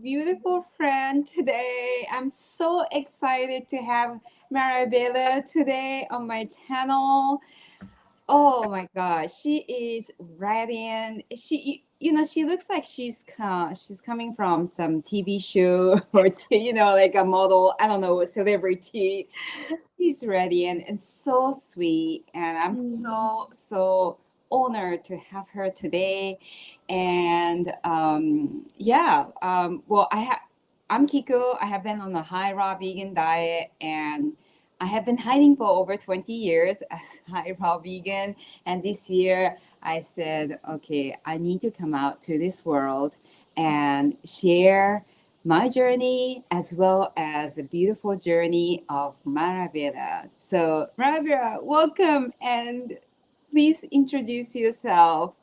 beautiful friend today. I'm so excited to have Marabella today on my channel. Oh my God, she is radiant. She looks like she's coming from some TV show or like a model. I don't know, a celebrity. She's radiant and so sweet, and I'm Mm. so honored to have her today. And yeah, well, I'm Kiko. I have been on a high raw vegan diet, and I have been hiding for over 20 years as high raw vegan. And this year I said, okay, I need to come out to this world and share my journey as well as the beautiful journey of Marabella. So, Marabella, welcome and please introduce yourself.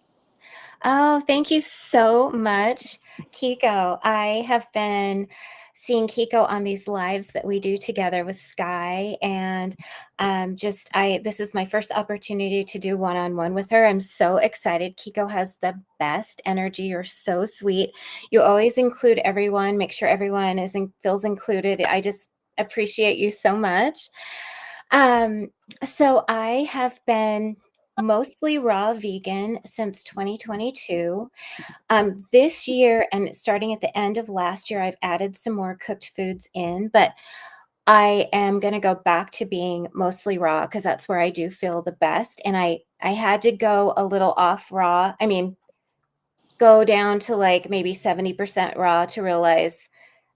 Oh, thank you so much, Kiko. I have been seeing Kiko on these lives that we do together with Sky, and this is my first opportunity to do one-on-one with her. I'm so excited. Kiko has the best energy. You're so sweet. You always include everyone, make sure everyone feels included. I just appreciate you so much. Um, so I have been mostly raw vegan since 2022. This year and starting at the end of last year, I've added some more cooked foods in, but I am going to go back to being mostly raw because that's where I do feel the best. And I had to go a little off raw. I mean, go down to like maybe 70% raw to realize,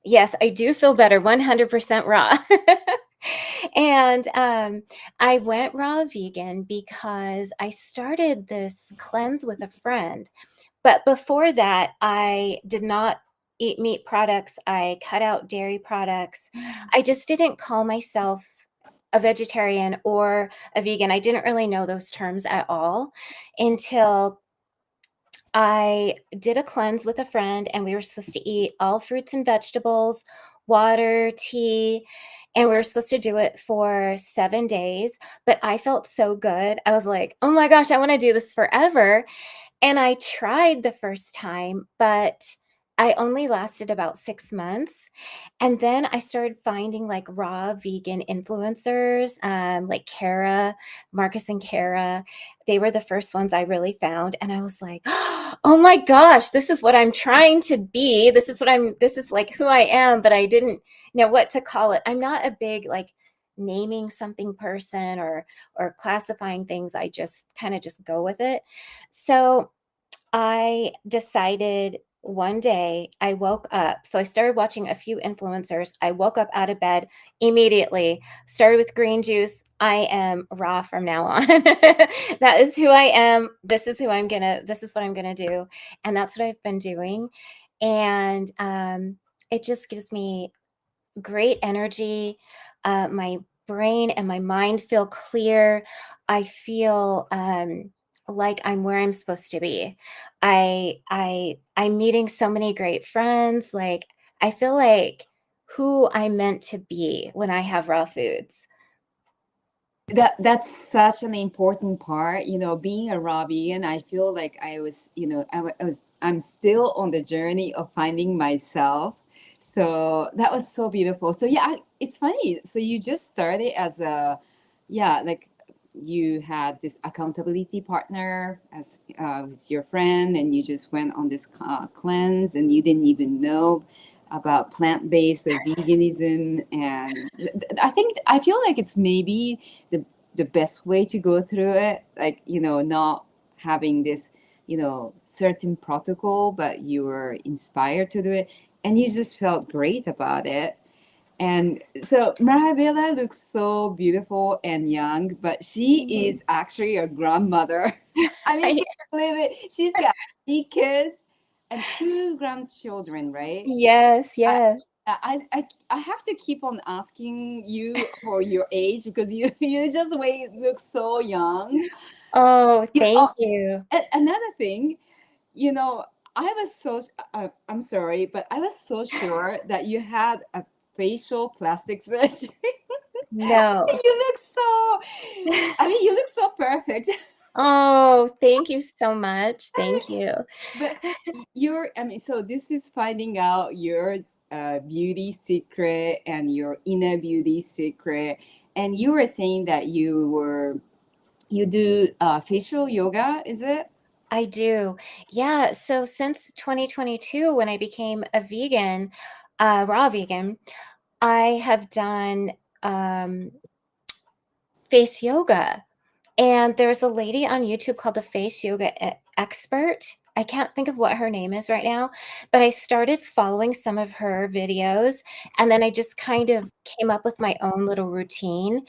yes, I do feel better 100% raw. And I went raw vegan because I started this cleanse with a friend. But before that, I did not eat meat products. I cut out dairy products. I just didn't call myself a vegetarian or a vegan. I didn't really know those terms at all until I did a cleanse with a friend, and we were supposed to eat all fruits and vegetables, water, tea, and we were supposed to do it for 7 days. But I felt so good. I was like, oh my gosh, I want to do this forever. And I tried the first time, but I only lasted about 6 months. And then I started finding like raw vegan influencers, like Kara, Marcus and Kara. They were the first ones I really found. And I was like, oh my gosh, this is what I'm trying to be. This is like who I am, but I didn't know what to call it. I'm not a big like naming something person or classifying things. I just kind of just go with it. So I decided one day I woke up. So I started watching a few influencers. I woke up out of bed immediately, started with green juice. I am raw from now on. That is who I am. This is what I'm going to do. And that's what I've been doing. And it just gives me great energy. My brain and my mind feel clear. I feel like I'm where I'm supposed to be. I'm meeting so many great friends. Like I feel like who I'm meant to be when I have raw foods. That's such an important part, being a raw vegan. I feel like I was, I'm still on the journey of finding myself. So that was so beautiful. So yeah, it's funny. So you just started as yeah, like you had this accountability partner as was your friend, and you just went on this cleanse, and you didn't even know about plant-based or veganism. And I feel like it's maybe the best way to go through it, like not having this certain protocol, but you were inspired to do it and you just felt great about it. And so Marabella looks so beautiful and young, but she Mhm. is actually a grandmother. I mean, can you believe it? She's got 3 kids and 2 grandchildren, right? Yes, I, yes. I have to keep on asking you for your age because you you just look so young. Oh, You know, thank you. another thing, you know, I was so I'm sorry, but I was so sure that you had a facial plastic surgery. No. You look so, I mean, you look so perfect. Oh, thank you so much. Thank you. But I mean, so this is finding out your beauty secret and your inner beauty secret. And you were saying that you do facial yoga, is it? I do. Yeah. So since 2022, when I became a vegan, raw vegan, I have done um, face yoga. And there's a lady on YouTube called the Face Yoga Expert. I can't think of what her name is right now, but I started following some of her videos and then I just kind of came up with my own little routine.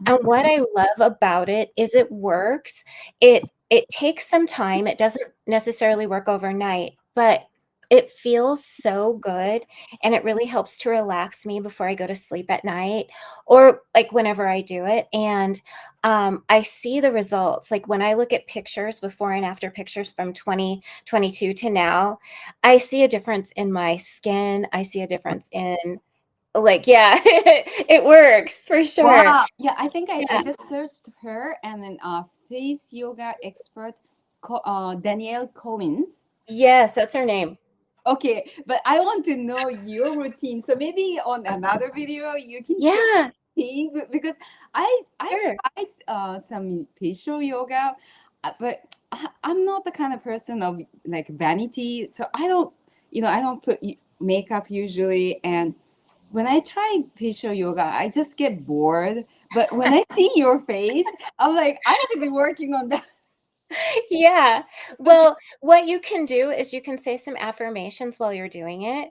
And what I love about it is it works. It takes some time. It doesn't necessarily work overnight, but it feels so good and it really helps to relax me before I go to sleep at night or like whenever I do it. And I see the results. Like when I look at pictures, before and after pictures from 2022 to now, I see a difference in my skin. I see a difference in like, yeah, it works for sure. Wow. Yeah, I think I Yeah. just searched her and then face yoga expert Danielle Collins. Yes, that's her name. Okay, but I want to know your routine. So maybe on another video you can share Yeah, routine because I sure. tried some facial yoga, but I'm not the kind of person of like vanity. So I don't put makeup usually, and when I try facial yoga, I just get bored. But when I see your face, I'm like, I should be working on that. Yeah. Okay. Well, what you can do is you can say some affirmations while you're doing it.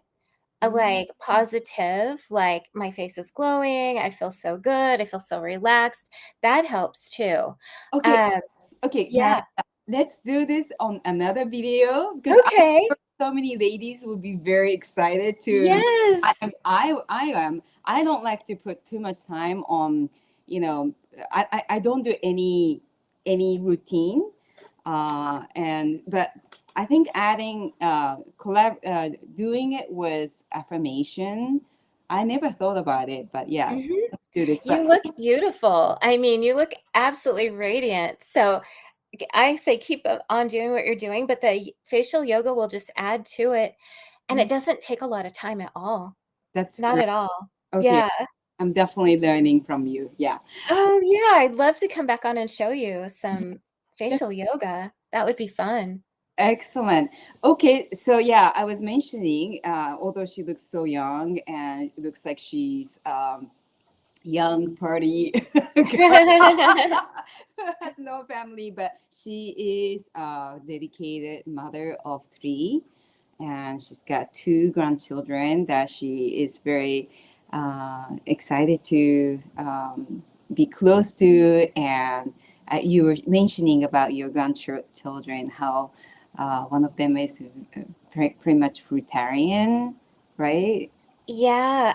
Mm. Like positive, like my face is glowing, I feel so good, I feel so relaxed. That helps too. Okay. Um, Okay, Mara, yeah. let's do this on another video because I'm Okay. sure so many ladies will be very excited to. Yes. I am. I don't like to put too much time on. You know, I don't do any routine, and but I think adding doing it with affirmation. I never thought about it, but yeah, Mhm. let's do this. You But look beautiful. I mean, you look absolutely radiant. So I say keep on doing what you're doing, but the facial yoga will just add to it. And it doesn't take a lot of time at all. that's Not great. at all. Okay, Yeah. I'm definitely learning from you. Yeah. Oh, yeah, I'd love to come back on and show you some facial yoga. That would be fun. Excellent. Okay, so yeah, I was mentioning, although she looks so young and it looks like she's young party girl who has no family, but she is a dedicated mother of three, and she's got two grandchildren that she is very excited to be close to. And you were mentioning about your grandchildren, how one of them is pretty much fruitarian, right? Yeah,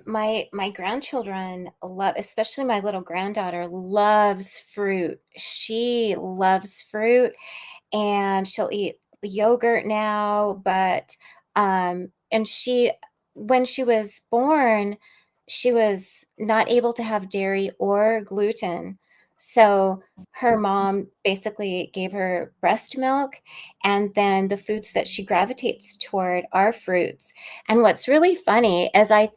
my grandchildren love, especially my little granddaughter loves fruit. She loves fruit and she'll eat yogurt now, but and she when she was born, she was not able to have dairy or gluten. So her mom basically gave her breast milk, and then the foods that she gravitates toward are fruits. And what's really funny is I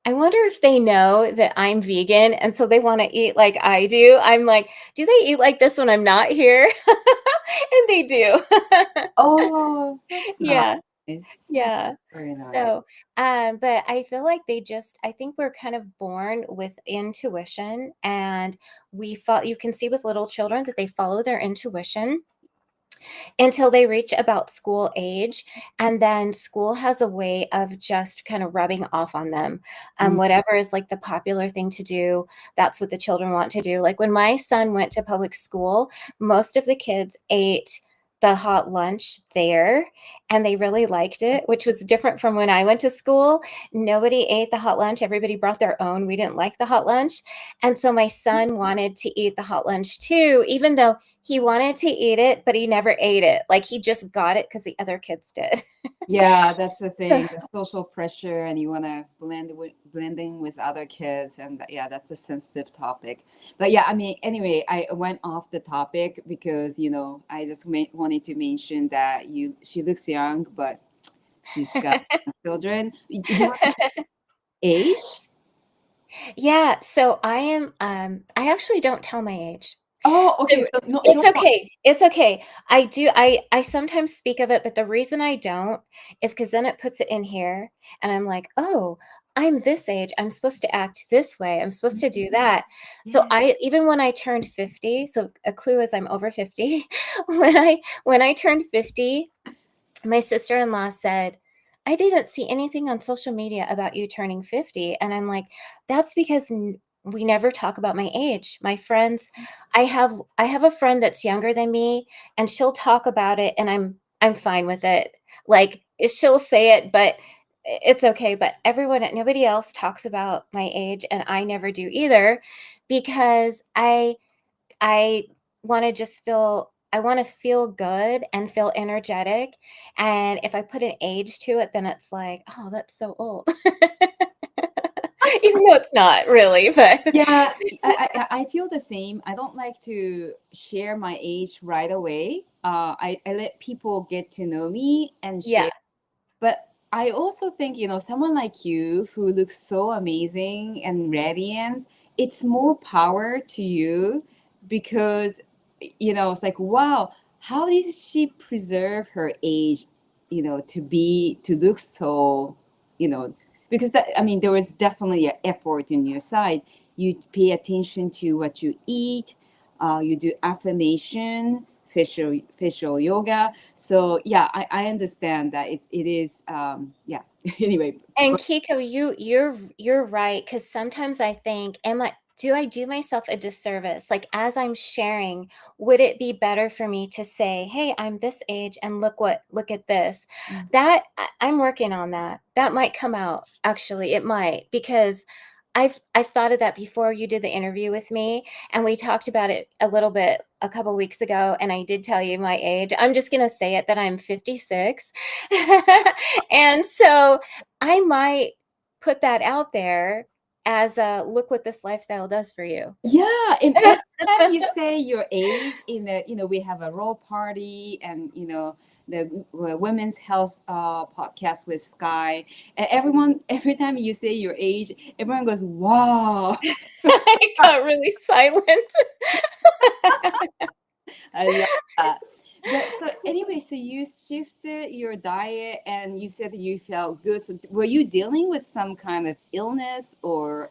wonder if they know that I'm vegan and so they want to eat like I do. I'm like, do they eat like this when I'm not here? And they do. Oh, that's Yeah, nice. yeah. Very nice. So, but I feel like I think we're kind of born with intuition and you can see with little children that they follow their intuition until they reach about school age. And then school has a way of just kind of rubbing off on them. Mm, Whatever is like the popular thing to do, that's what the children want to do. Like when my son went to public school, most of the kids ate the hot lunch there and they really liked it, which was different from when I went to school. Nobody ate the hot lunch. Everybody brought their own. We didn't like the hot lunch. And so my son wanted to eat the hot lunch too, even though he wanted to eat it, but he never ate it. Like, he just got it because the other kids did. Yeah, that's the So thing, the social pressure, and you want to blending with other kids, and yeah, that's a sensitive topic. But yeah, I mean, anyway, I went off the topic because I just wanted to mention that she looks young, but she's got children. Do you want to share age? yeah, so I actually don't tell my age. Oh, okay. The So no, It's no. okay, it's okay. I sometimes speak of it, but the reason I don't is because then it puts it in here, and I'm like, "Oh, I'm this age, I'm supposed to act this way, I'm supposed to do that." So Yeah. I even when I turned 50, so a clue is I'm over 50. When I turned 50, my sister-in-law said, "I didn't see anything on social media about you turning 50." And I'm like, "That's because we never talk about my age. My friends, I have a friend that's younger than me, and she'll talk about it, and I'm fine with it. Like, she'll say it, but it's okay. But nobody else talks about my age, and I never do either, because I wanna just feel I wanna feel good and feel energetic, and if I put an age to it, then it's like, "Oh, that's so old." Even though it's not really, but Yeah, I feel the same. I don't like to share my age right away. I let people get to know me and yeah. share. But I also think, someone like you who looks so amazing and radiant, it's more power to you because, it's like, wow, how did she preserve her age, to look so, you know, because that, I mean, there was definitely an effort on your side. You pay attention to what you eat, you do affirmation, facial yoga. So yeah, I understand that it is yeah. Anyway, And Kiko, you're right, because sometimes I think, do I do myself a disservice? Like, as I'm sharing, would it be better for me to say, "Hey, I'm this age, and look at this." I'm working on that. That might come out, actually, it might, because I've thought of that before you did the interview with me, and we talked about it a little bit a couple weeks ago, and I did tell you my age. I'm just gonna say it, that I'm 56. And so I might put that out there as a, "Look what this lifestyle does for you." yeah, and every time you say your age in the, we have a role party, and the women's health podcast with Sky, and everyone, every time you say your age, everyone goes, wow. I got really silent. I love that. But so anyway, so you shifted your diet and you said you felt good. So were you dealing with some kind of illness or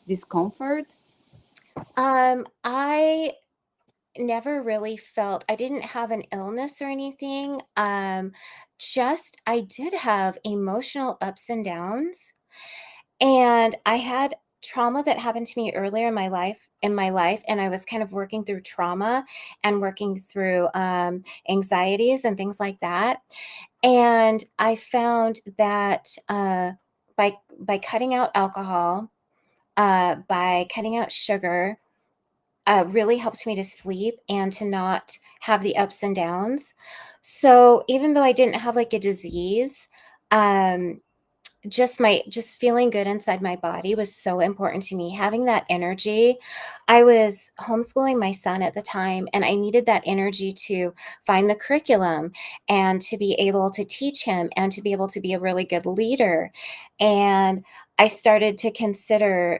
discomfort? I never really felt I didn't have an illness or anything, just I did have emotional ups and downs. And I had trauma that happened to me earlier in my life, and I was kind of working through trauma and working through, anxieties and things like that. And I found that, by cutting out alcohol, by cutting out sugar, really helped me to sleep and to not have the ups and downs. So even though I didn't have, like, a disease, um just feeling good inside my body was so important to me, having that energy. I was homeschooling my son at the time, and I needed that energy to find the curriculum and to be able to teach him and to be able to be a really good leader. And I started to consider,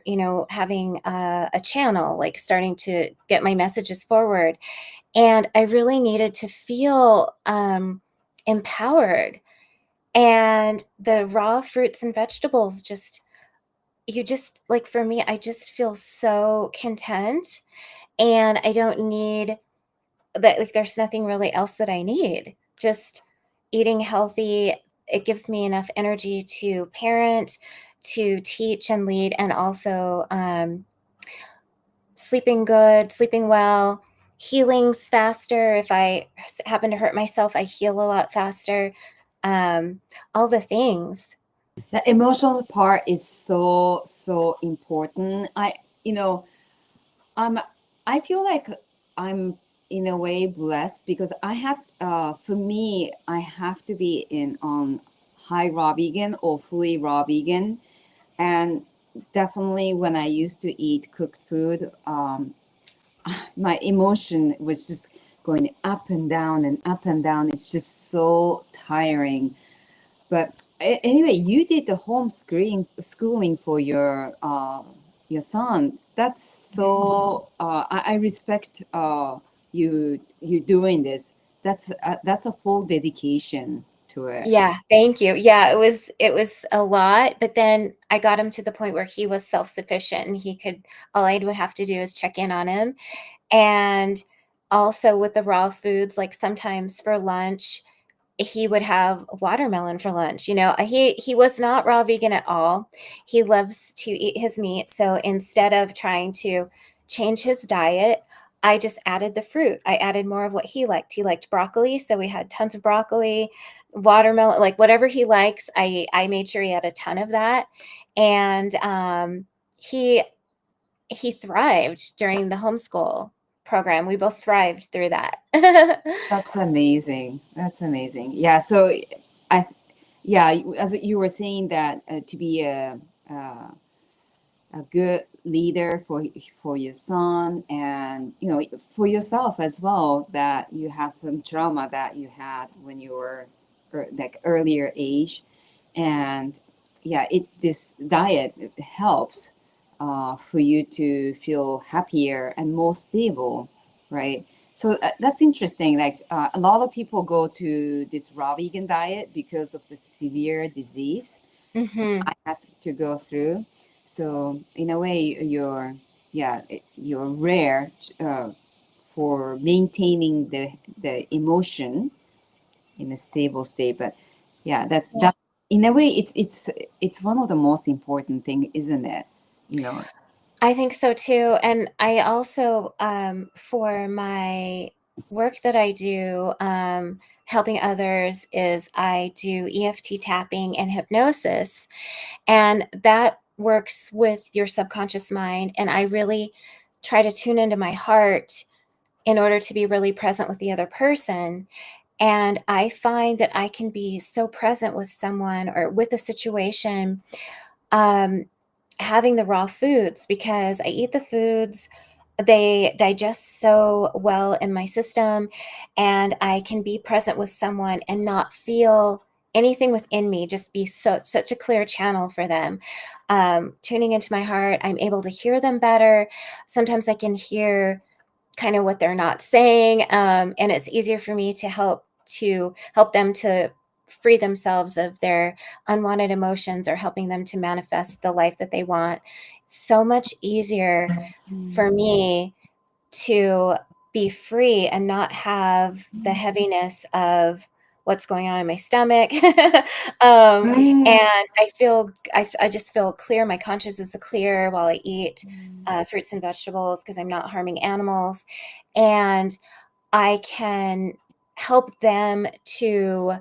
having a channel, like starting to get my messages forward. And I really needed to feel empowered, and the raw fruits and vegetables like, for me, I just feel so content, and I don't need that, like, there's nothing really else that I need. Just eating healthy, it gives me enough energy to parent, to teach and lead, and also, sleeping good, sleeping well, healing's faster. If I happen to hurt myself, I heal a lot faster. All the things. The emotional part is so so important. You know, um, I feel like I'm in a way blessed because I have, for me, I have to be in on high raw vegan or fully raw vegan, and definitely when I used to eat cooked food, my emotion was just going up and down and up and down. It's just so tiring. But anyway, you did the schooling for your son. That's so. I respect you doing this. That's a full dedication to it. Yeah, thank you. Yeah, it was a lot, but then I got him to the point where he was self-sufficient and he could all I would have to do is check in on him. And also with the raw foods, like sometimes for lunch, he would have watermelon for lunch. He was not raw vegan at all. He loves to eat his meat. So instead of trying to change his diet, I just added the fruit. I added more of what he liked. He liked broccoli, so we had tons of broccoli, watermelon, like whatever he likes. I made sure he had a ton of that, and he he thrived during the homeschool program. We both thrived through that. That's amazing. That's amazing. Yeah. So, I, yeah, as you were saying that to be a good leader for your son and for yourself as well, that you had some trauma that you had when you were like earlier age, and yeah, this diet helps for you to feel happier and more stable, right? So that's interesting. Like a lot of people go to this raw vegan diet because of the severe disease Mhm. I had to go through. So in a way, you're rare for maintaining the emotion in a stable state. But yeah, that in a way, it's one of the most important thing, isn't it? You know. I think so too. And I also, for my work that I do, helping others, is I do EFT tapping and hypnosis. And that works with your subconscious mind. And I really try to tune into my heart in order to be really present with the other person. And I find that I can be so present with someone or with a situation, um, having the raw foods, because I eat the foods, they digest so well in my system, and I can be present with someone and not feel anything within me, just be such a clear channel for them. Tuning into my heart, I'm able to hear them better. Sometimes I can hear kind of what they're not saying, and it's easier for me to help them to free themselves of their unwanted emotions, or helping them to manifest the life that they want. It's so much easier for me to be free and not have the heaviness of what's going on in my stomach. Mm. And I just feel clear. My conscience is clear while I eat fruits and vegetables, because I'm not harming animals. And I can help them to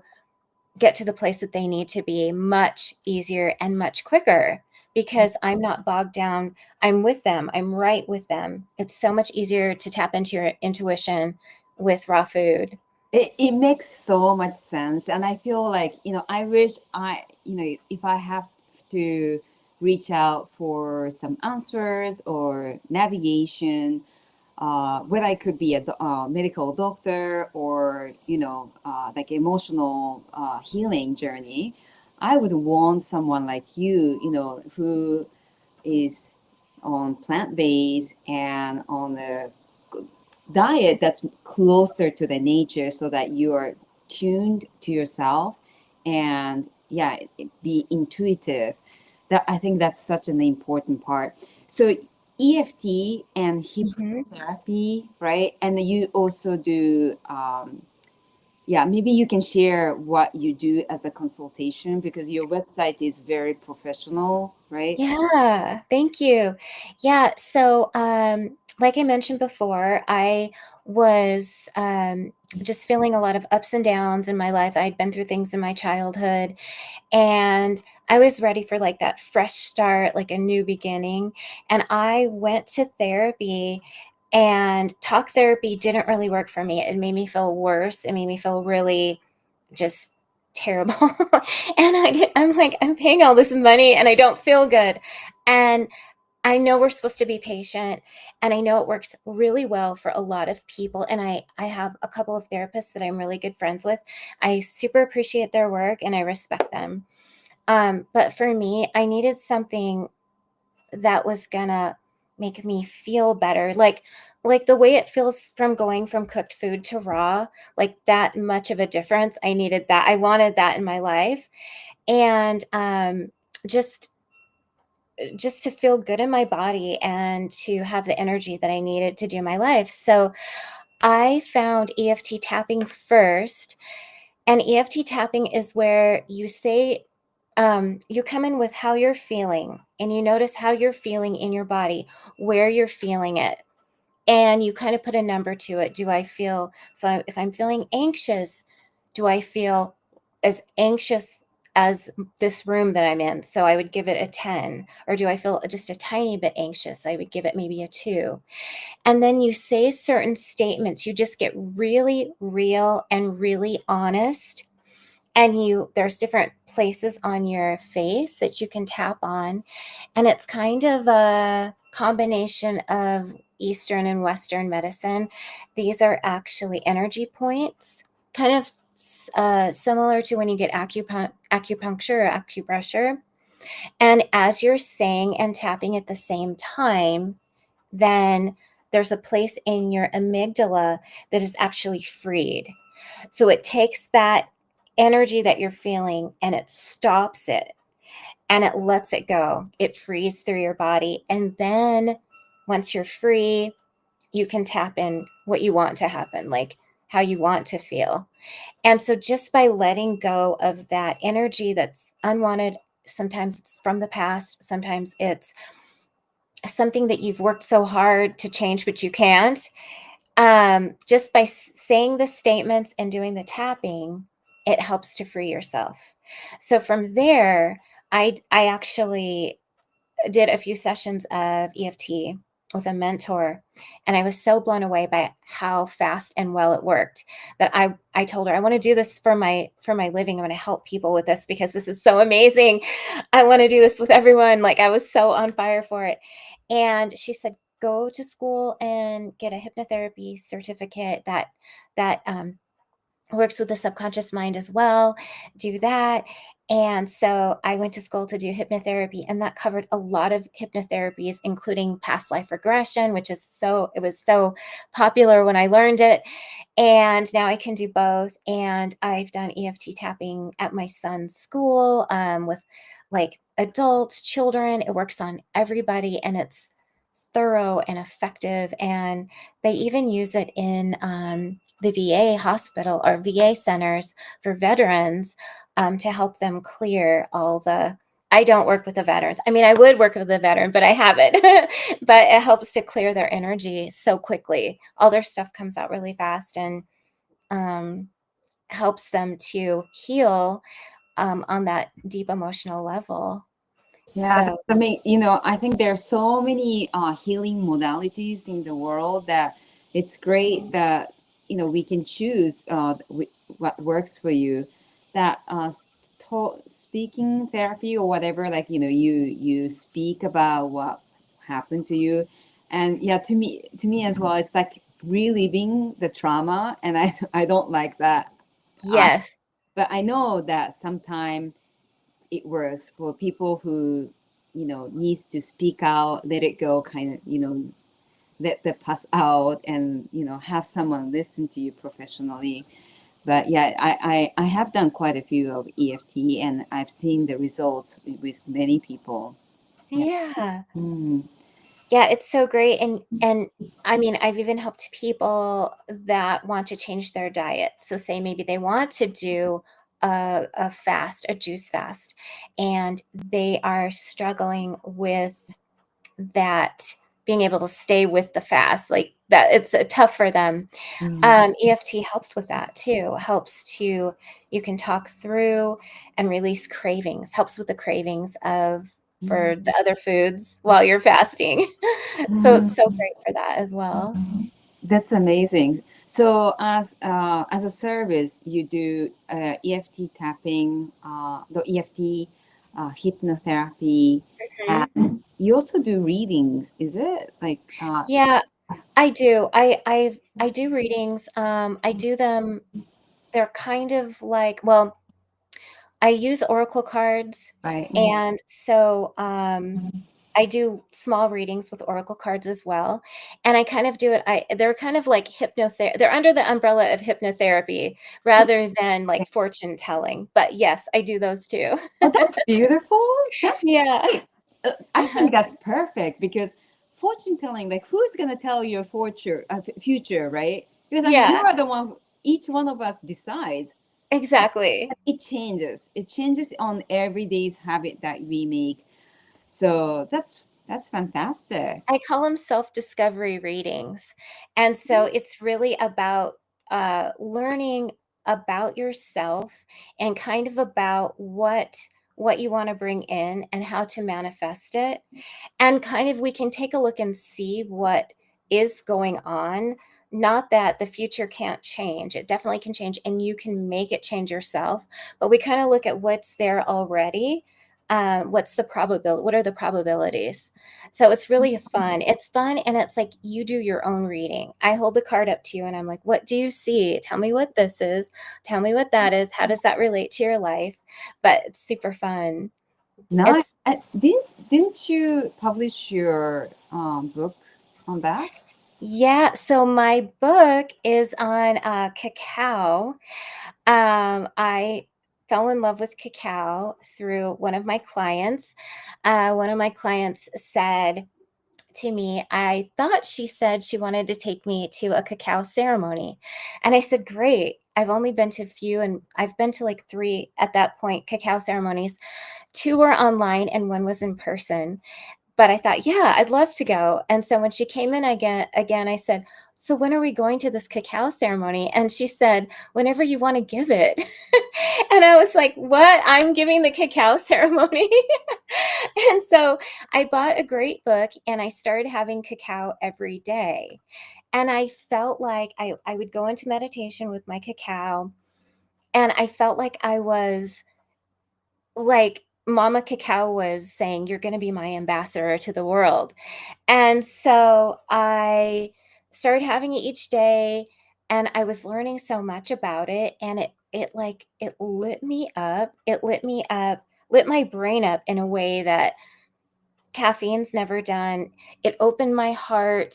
get to the place that they need to be much easier and much quicker, because I'm not bogged down. I'm with them. I'm right with them. It's so much easier to tap into your intuition with raw food. It makes so much sense, and I feel like I wish if I have to reach out for some answers or navigation, whether I could be a medical doctor or like emotional healing journey, I would want someone like you who is on plant based and on a diet that's closer to the nature, so that you are tuned to yourself and yeah, be intuitive. That I think that's such an important part. So EFT and Mhm. hypnotherapy, right? And you also do yeah, maybe you can share what you do as a consultation, because your website is very professional, right? Yeah, thank you. Yeah, so like I mentioned before, I was just feeling a lot of ups and downs in my life. I'd been through things in my childhood, and I was ready for like that fresh start, like a new beginning. And I went to therapy, And talk therapy didn't really work for me. It made me feel worse. It made me feel really just terrible. And I'm like, I'm paying all this money and I don't feel good. And I know we're supposed to be patient, and I know it works really well for a lot of people. And I have a couple of therapists that I'm really good friends with. I super appreciate their work and I respect them. But for me, I needed something that was gonna make me feel better. Like the way it feels from going from cooked food to raw, like that much of a difference. I needed that. I wanted that in my life. And just just to feel good in my body and to have the energy that I needed to do my life. So I found EFT tapping first. And EFT tapping is where you say, you come in with how you're feeling and you notice how you're feeling in your body, where you're feeling it. And you kind of put a number to it. Do I feel, so if I'm feeling anxious, do I feel as anxious as this room that I'm in? So I would give it a 10. Or do I feel just a tiny bit anxious? I would give it maybe a 2. And then you say certain statements. You just get really real and really honest. And there's different places on your face that you can tap on. And it's kind of a combination of Eastern and Western medicine. These are actually energy points, kind of similar to when you get acupuncture or acupressure. And as you're saying and tapping at the same time, then there's a place in your amygdala that is actually freed. So it takes that energy that you're feeling and it stops it and it lets it go. It frees through your body. And then once you're free, you can tap in what you want to happen, like how you want to feel. And so just by letting go of that energy that's unwanted, sometimes it's from the past, sometimes it's something that you've worked so hard to change, but you can't. Just by saying the statements and doing the tapping, it helps to free yourself. So from there, I actually did a few sessions of EFT with a mentor, and I was so blown away by how fast and well it worked that I told her, I want to do this for my living. I want to help people with this because this is so amazing. I want to do this with everyone. Like I was so on fire for it. And she said, go to school and get a hypnotherapy certificate that works with the subconscious mind as well. Do that. And so I went to school to do hypnotherapy, and that covered a lot of hypnotherapies, including past life regression, which it was so popular when I learned it. And now I can do both. And I've done EFT tapping at my son's school with like adults, children. It works on everybody, and it's thorough and effective. And they even use it in the VA hospital or VA centers for veterans to help them clear all the. I don't work with the veterans. I mean, I would work with a veteran, but I haven't. But it helps to clear their energy so quickly. All their stuff comes out really fast and um, helps them to heal on that deep emotional level. Yeah, So, I mean, I think there are so many healing modalities in the world that it's great that we can choose what works for you. That speaking therapy or whatever, like you speak about what happened to you, and yeah, to me as well, it's like reliving the trauma, and I don't like that. I yes. But I know that sometimes it works for people who needs to speak out, let it go, kind of let the pass out, and have someone listen to you professionally. But yeah, I have done quite a few of EFT, and I've seen the results with many people. Yeah. Yeah. Mm. Yeah, it's so great. And I mean, I've even helped people that want to change their diet. So say maybe they want to do a fast, a juice fast, and they are struggling with that, being able to stay with the fast, like that it's tough for them. Mm. EFT helps with that too. Helps to, you can talk through and release cravings, helps with the cravings of for the other foods while you're fasting. So it's so great for that as well. That's amazing. So, as a service, you do EFT tapping, the EFT hypnotherapy, Mhm. and you also do readings. Is it like Yeah, I do. I do readings. I do them. They're kind of like, well, I use oracle cards, right? and so I do small readings with oracle cards as well. And I kind of do it. They're kind of like hypnotherapy. They're under the umbrella of hypnotherapy rather than like fortune telling. But yes, I do those too. Oh, that's beautiful. That's Yeah. great. I Uh-huh. think that's perfect because fortune telling, like, who's gonna tell your future, right? Because I mean, you Yeah, are the one. Each one of us decides. exactly. It changes. It changes on everyday's habit that we make. So that's fantastic. I call them self-discovery readings. And so it's really about learning about yourself and kind of about what you want to bring in and how to manifest it. And kind of we can take a look and see what is going on. Not that the future can't change, it definitely can change, and you can make it change yourself. But we kind of look at what's there already. What's the probability? What are the probabilities? So it's really fun. It's fun, and it's like you do your own reading. I hold the card up to you, and I'm like, "What do you see? Tell me what this is. Tell me what that is. How does that relate to your life?" But it's super fun. Nice. It's Didn't you publish your book on that? Yeah, so my book is on cacao. I fell in love with cacao through one of my clients. One of my clients said to me, I thought she said she wanted to take me to a cacao ceremony. And I said, great. I've only been to a few, and I've been to like three at that point cacao ceremonies. Two were online, and one was in person. But I thought, yeah, I'd love to go. And so when she came in again, I said, so when are we going to this cacao ceremony? And she said, whenever you want to give it. And I was like, what? I'm giving the cacao ceremony. And so I bought a great book and I started having cacao every day. And I felt like I would go into meditation with my cacao, and I felt like I was like Mama Cacao was saying, you're going to be my ambassador to the world. And so I started having it each day, and I was learning so much about it, and it lit me up. It lit me up, lit my brain up in a way that caffeine's never done. It opened my heart.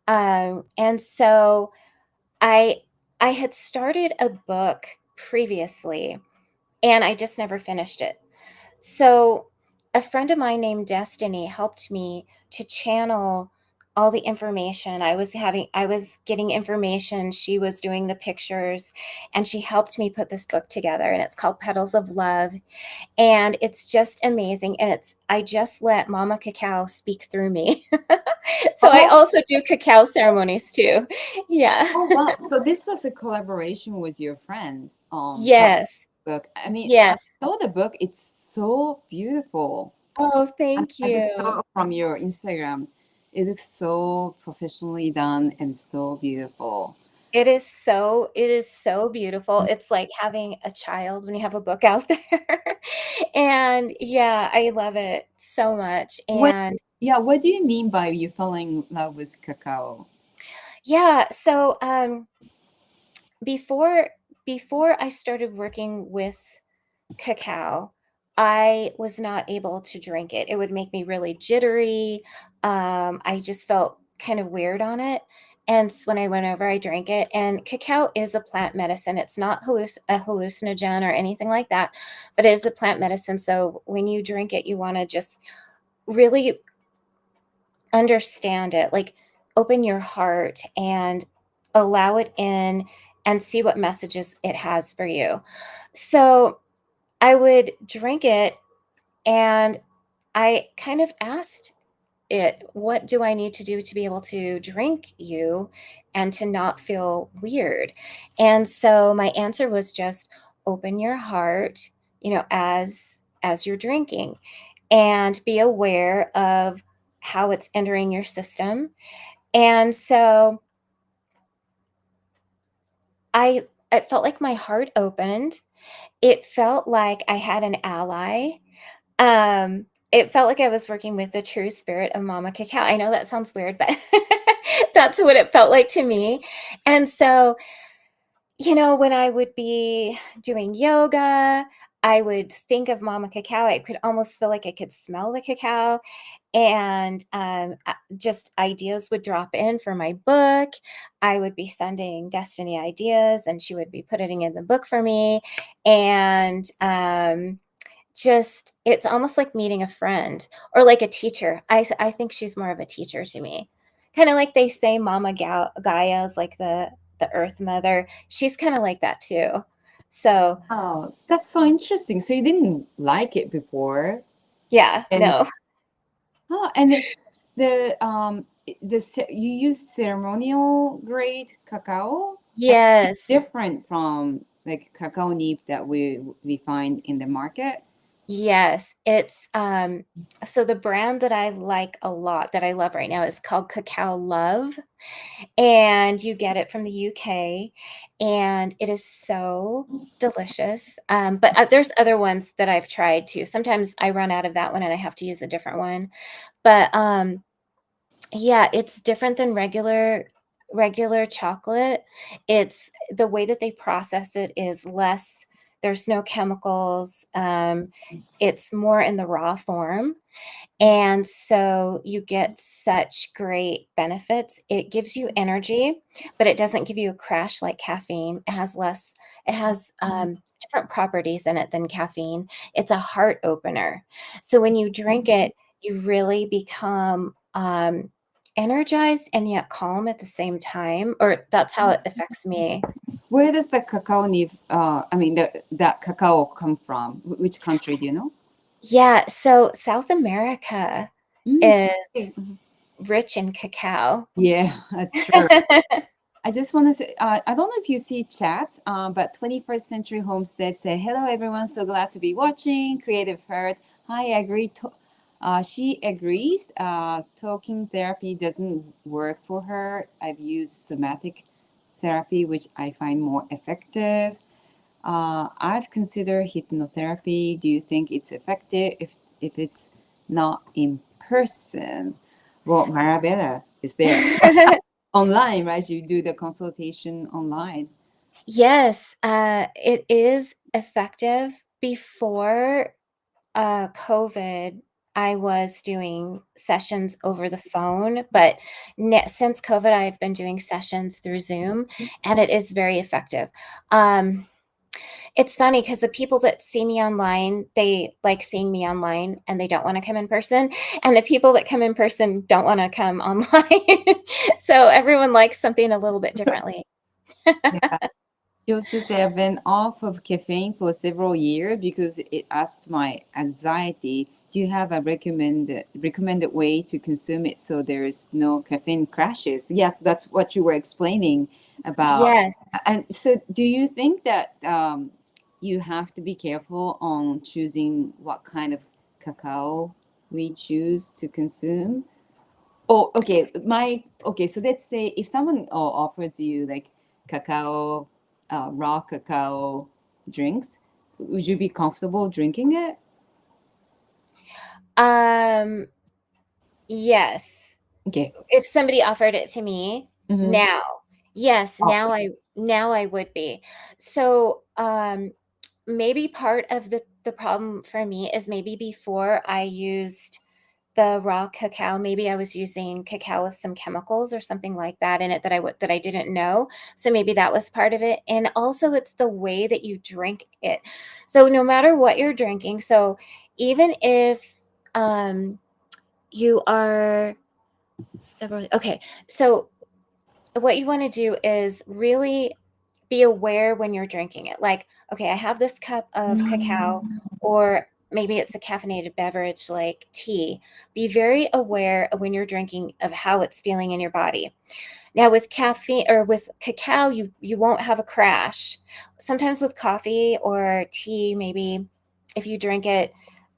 And so I I had started a book previously, and I just never finished it. So, a friend of mine named Destiny helped me to channel all the information. I was getting information, she was doing the pictures, and she helped me put this book together, and it's called Petals of Love, and it's just amazing, and it's I just let Mama Cacao speak through me. So I Oh, also do cacao ceremonies too. Yeah. oh wow. So this was a collaboration with your friend for Yes. the book. I mean, I Yes. saw the book. It's so beautiful. Oh, I thank just you. saw from your Instagram. It looks so professionally done and so beautiful. It is so beautiful. It's like having a child when you have a book out there. And yeah, I love it so much. What, And yeah, what do you mean by you fell in love with cacao? yeah, so before before I started working with cacao, I was not able to drink it. It would make me really jittery. I just felt kind of weird on it. And when I went over, I drank it. And cacao is a plant medicine. It's not a hallucinogen or anything like that, but it is a plant medicine. So when you drink it, you want to just really understand it, like open your heart and allow it in and see what messages it has for you. So I would drink it, and I kind of asked it, what do I need to do to be able to drink you and to not feel weird? And so my answer was just open your heart, as you're drinking. and be aware of how it's entering your system. And so it felt like my heart opened. It felt like I had an ally. It felt like I was working with the true spirit of Mama Cacao. I know that sounds weird, but that's what it felt like to me. And so, when I would be doing yoga, I would think of Mama Cacao. I could almost feel like I could smell the cacao, and just ideas would drop in for my book. I would be sending Destiny ideas, and she would be putting in the book for me. And just it's almost like meeting a friend or like a teacher. I think she's more of a teacher to me. Kind of like they say Mama Gaia is like the earth mother. She's kind of like that too. So, Oh, that's so interesting. So you didn't like it before, yeah, and no. and you use ceremonial grade cacao, and it's Yes. different from like cacao nib that we find in the market. Yes, it's so the brand that I like a lot that I love right now is called Cacao Love, and you get it from the UK, and it is so delicious. But there's other ones that I've tried too. Sometimes I run out of that one and I have to use a different one. But yeah, it's different than regular chocolate. It's the way that they process it is less, there's no chemicals. It's more in the raw form. And so you get such great benefits. It gives you energy, but it doesn't give you a crash like caffeine. It has different properties in it than caffeine. It's a heart opener. So when you drink it, you really become energized and yet calm at the same time, or that's how it affects me. Where does the cacao nib, I mean, that cacao come from? Which country do you know? Yeah, so South America Okay. is rich in cacao. Yeah, true. I just want to say, I don't know if you see chat, but 21st Century Homestead say, hello, everyone. So glad to be watching. Creative Heart. Hi, I agree. She agrees. Talking therapy doesn't work for her. I've used somatic therapy, which I find more effective. I've considered hypnotherapy. Do you think it's effective if it's not in person? Well, Marabella is there online, right? You do the consultation online. Yes, it is effective. Before COVID, I was doing sessions over the phone, but since COVID, I've been doing sessions through Zoom, and it is very effective. Um, it's funny because the people that see me online, they like seeing me online and they don't want to come in person. And the people that come in person don't want to come online. So everyone likes something a little bit differently. Yeah. She also said I've been off of caffeine for several years because it ups my anxiety. Do you have a recommended way to consume it so there is no caffeine crashes? Yes, that's what you were explaining about. Yes. And so, do you think that you have to be careful on choosing what kind of cacao we choose to consume? Oh, okay. So let's say if someone offers you like cacao, raw cacao drinks, would you be comfortable drinking it? Um, yes. Okay. If somebody offered it to me Mm-hmm. now, yes, Oh, now I would be. So, maybe part of the problem for me is maybe before I used the raw cacao, maybe I was using cacao with some chemicals or something like that in it that I didn't know. So maybe that was part of it. And also it's the way that you drink it. So no matter what you're drinking, so even if you are several okay, so what you want to do is really be aware when you're drinking it. Like, okay, I have this cup of cacao, or maybe it's a caffeinated beverage like tea. Be very aware of when you're drinking of how it's feeling in your body. Now, with caffeine or with cacao, you won't have a crash. Sometimes with coffee or tea, maybe if you drink it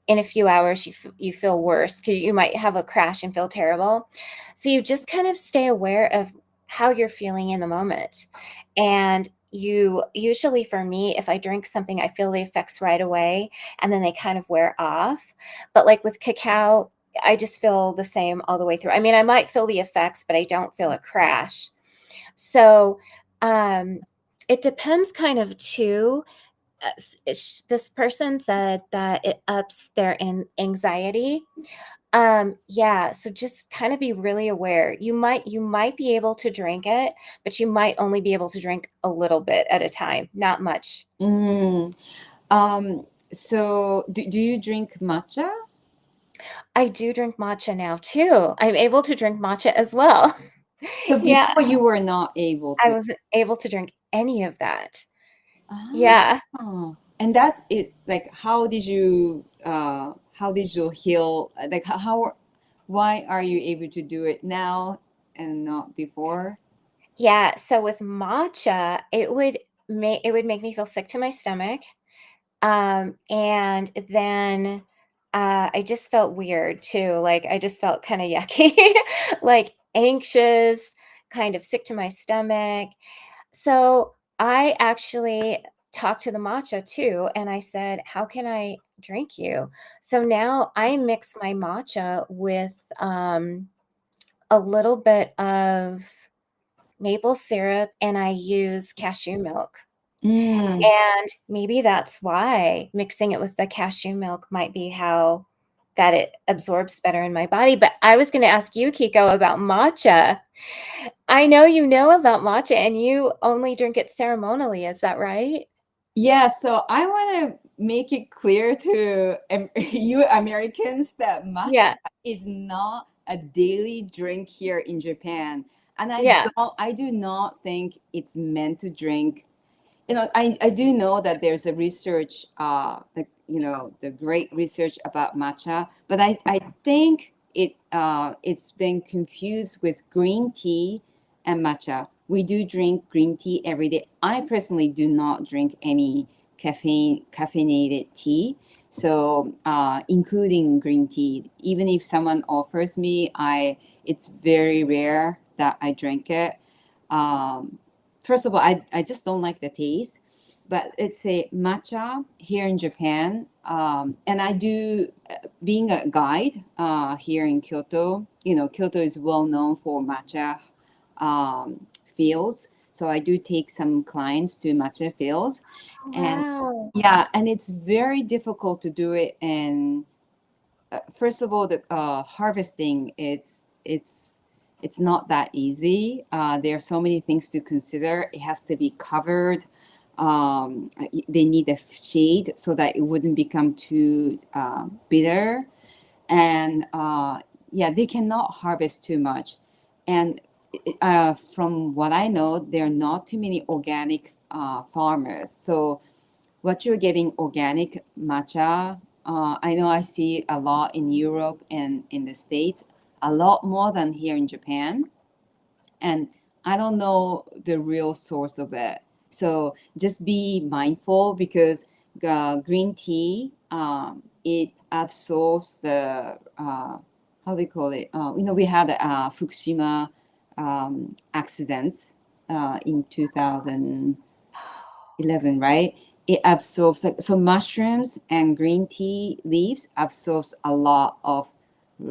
in a few hours you feel worse, 'cause you might have a crash and feel terrible. So you just kind of stay aware of how you're feeling in the moment. And you usually, for me, if I drink something, I feel the effects right away, and then they kind of wear off. But, like, with cacao, I just feel the same all the way through. I mean, I might feel the effects, but I don't feel a crash. So, um, it depends kind of too. This person said that it ups their anxiety. Yeah, so just kind of be really aware. You might be able to drink it, but you might only be able to drink a little bit at a time, not much. Mm. So do you drink matcha? I do drink matcha now too. I'm able to drink matcha as well. So Yeah, before you were not able I to. wasn't able to drink any of that. Ah, Yeah. and that's it. Like, how did you heal? Like, why are you able to do it now and not before? Yeah, so with matcha, it would make me feel sick to my stomach. And then, I just felt weird too, like, I just felt kinda yucky, like, anxious, kind of sick to my stomach. So, I actually talked to the matcha too, and I said, "How can I drink you?" So now I mix my matcha with, a little bit of maple syrup, and I use cashew milk. Mm. And maybe that's why mixing it with the cashew milk might be how that it absorbs better in my body. But I was gonna ask you, Kiko, about matcha. I know you know about matcha and you only drink it ceremonially, is that right? Yeah, so I want to make it clear to you Americans that matcha Yeah, is not a daily drink here in Japan. And yeah. I do not think it's meant to drink. I do know that there's a research, the great research about matcha, but I think it's been confused with green tea and matcha. We do drink green tea every day. I personally do not drink any caffeinated tea, so including green tea. Even if someone offers me, it's very rare that I drink it. Um, First of all, I just don't like the taste. But it's a matcha here in Japan. And I do, being a guide here in Kyoto, Kyoto is well known for matcha fields. So I do take some clients to matcha fields. And Wow. yeah, and it's very difficult to do it. And first of all, the harvesting, it's not that easy. There are so many things to consider. It has to be covered. They need a shade so that it wouldn't become too bitter. And yeah, they cannot harvest too much. And from what I know, there are not too many organic farmers. So what you're getting organic matcha. I know I see a lot in Europe and in the States, a lot more than here in Japan. And I don't know the real source of it. So just be mindful because green tea, it absorbs the, how do you call it? We had Fukushima accidents in 2011, right? It absorbs, like, so mushrooms and green tea leaves absorbs a lot of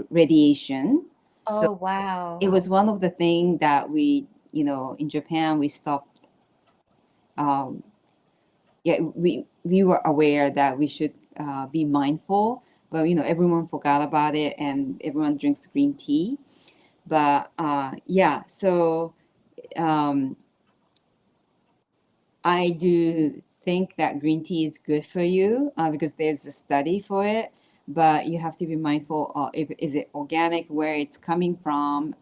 radiation. So Oh, wow. it was one of the things that we, in Japan, we stopped. Um, yeah, we were aware that we should be mindful, but everyone forgot about it, and everyone drinks green tea. But yeah, so um, I do think that green tea is good for you because there's a study for it. But you have to be mindful of if is it organic, where it's coming from.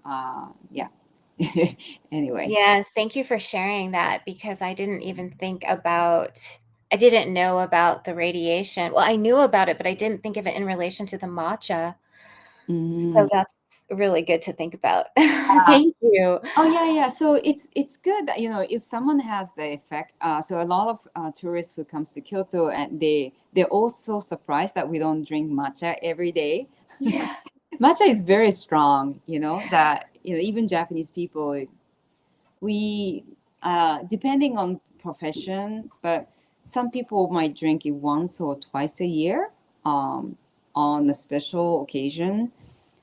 Yeah. Anyway. Yes, thank you for sharing that because I didn't know about the radiation. Well, I knew about it, but I didn't think of it in relation to the matcha. So Mhm. really good to think about. Thank you. Oh yeah, yeah. So it's good that if someone has the effect. So a lot of tourists who comes to Kyoto and they're also surprised that we don't drink matcha every day. Yeah. Matcha is very strong. That even Japanese people, we depending on profession, but some people might drink it once or twice a year, um, on a special occasion.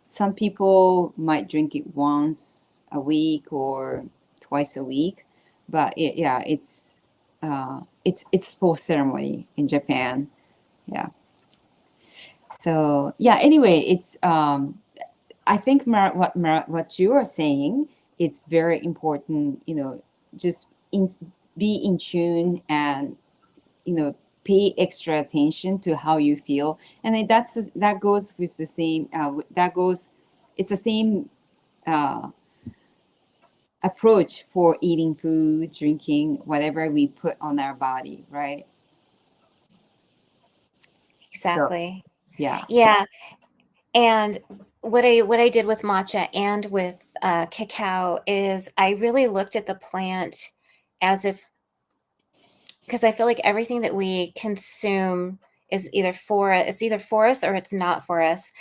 Some people might drink it once a week or twice a week, but yeah, it's for ceremony in Japan. Yeah. So yeah. Anyway, it's I think what you are saying is very important. Just be in tune and pay extra attention to how you feel, and that goes with the same. That goes. It's the same approach for eating food, drinking, whatever we put on our body, right? So Exactly. yeah. Yeah, and what I did with matcha and with, cacao is I really looked at the plant as if, because I feel like everything that we consume is either for us or it's not for us,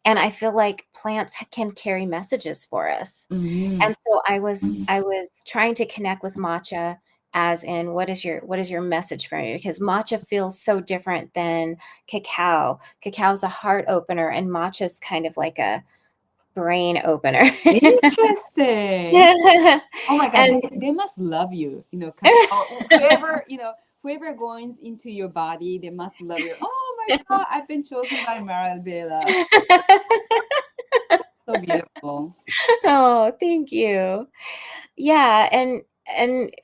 and I feel like plants can carry messages for us. Hmm. And so I was trying to connect with matcha as in what is your message for me? Because matcha feels so different than cacao. Cacao's a heart opener and matcha's kind of like a brain opener. Interesting. Oh my God, And they must love you. Cacao, whoever goes into your body, they must love you. Oh my God, I've been chosen by Marabella. So beautiful. Oh, thank you. Yeah, and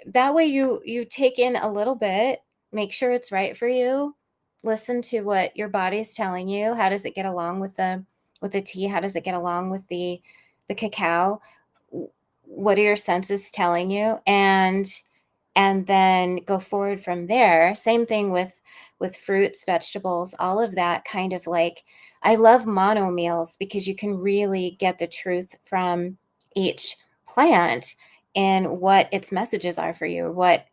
that way you take in a little bit, make sure it's right for you, listen to what your body's telling you. How does it get along with the tea? How does it get along with the cacao? W- What are your senses telling you? And then go forward from there. Same thing with fruits, vegetables, all of that kind of like I love mono meals because you can really get the truth from each plant and what its messages are for you. What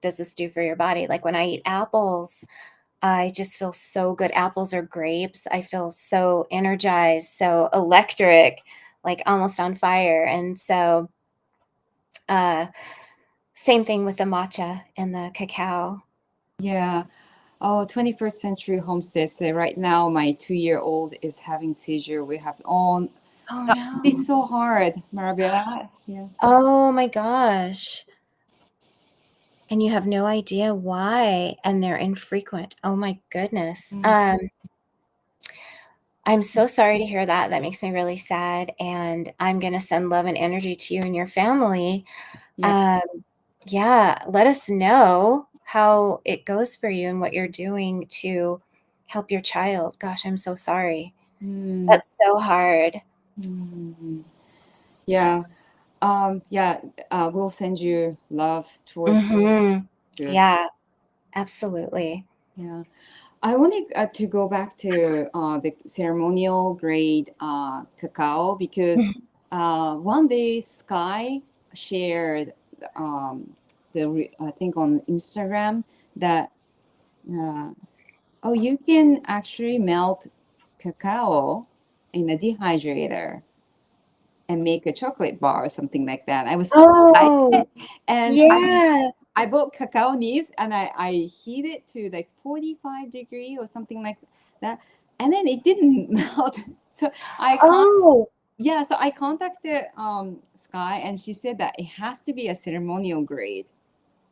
does this do for your body? Like when I eat apples, I just feel so good. Apples or grapes, I feel so energized, so electric, like almost on fire. And so uh same thing with the matcha and the cacao. Yeah. Oh, 21st century homestead. So right now, my 2-year-old is having seizure. We have all. Oh, It's no. so hard, Marabella. Yeah. Oh my gosh. And you have no idea why, and they're infrequent. Oh my goodness. Mm, I'm so sorry to hear that. That makes me really sad, and I'm gonna send love and energy to you and your family. yeah. Um, yeah, let us know how it goes for you and what you're doing to help your child. Gosh, I'm so sorry. Mm, That's so hard. mm, yeah. Yeah. We'll send you love towards Mhm. you. Yeah, absolutely. Yeah. I wanted to go back to the ceremonial grade cacao because one day Sky shared I think on Instagram that uh, oh, you can actually melt cacao in a dehydrator and make a chocolate bar or something like that. I was so Oh, excited, and yeah. I bought cacao nibs and I heat it to like 45 degree or something like that, and then it didn't melt. So I can't. Oh, Yeah, so I contacted Sky, and she said that it has to be a ceremonial grade.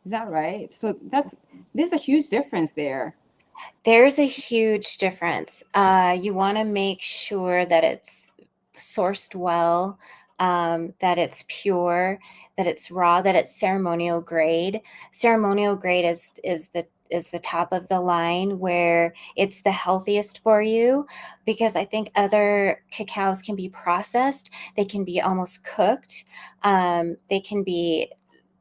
Is that right? So there's a huge difference there. there's a huge difference. You wanna make sure that it's sourced well, that it's pure, that it's raw, that it's ceremonial grade. Ceremonial grade is the top of the line where it's the healthiest for you because I think other cacaos can be processed, they can be almost cooked, they can be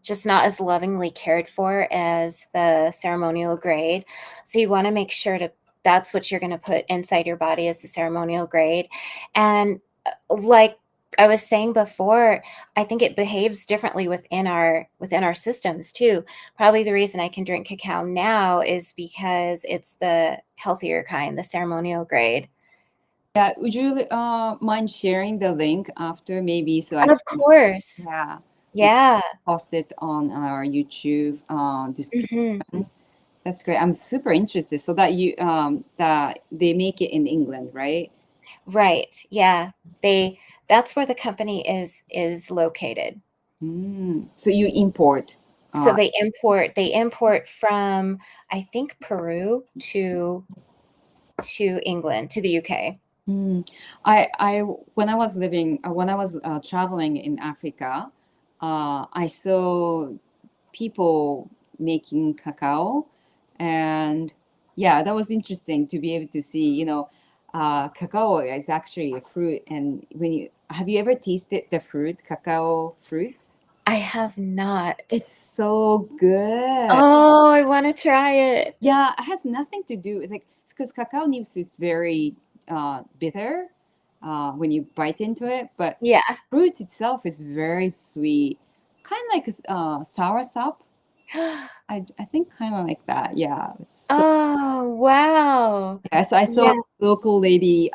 just not as lovingly cared for as the ceremonial grade. So you wanna make sure to that's what you're gonna put inside your body as the ceremonial grade. And, like I was saying before, I think it behaves differently within our systems too. Probably the reason I can drink cacao now is because it's the healthier kind, the ceremonial grade. Yeah, would you mind sharing the link after maybe so I Of can, course. yeah, we can Yeah. post it on our YouTube Mhm. description. That's great. I'm super interested. So that you that they make it in England, right? Right. Yeah. They that's where the company is located. Mm. So you import. So Uh, they import from, I think, Peru to England, to the UK. mm. I when I was living when I was traveling in Africa, I saw people making cacao, and yeah, that was interesting to be able to see. Cacao is actually a fruit, and when you have you ever tasted the fruit, cacao fruits? I have not. It's so good. Oh, I wanna try it. Yeah, it has nothing to do with like because cacao nibs is very bitter when you bite into it, but Yeah. fruit itself is very sweet, kind of like sour sop. I think kind of like that. Yeah. Oh, wow. Yeah. So I saw Yeah. a local lady,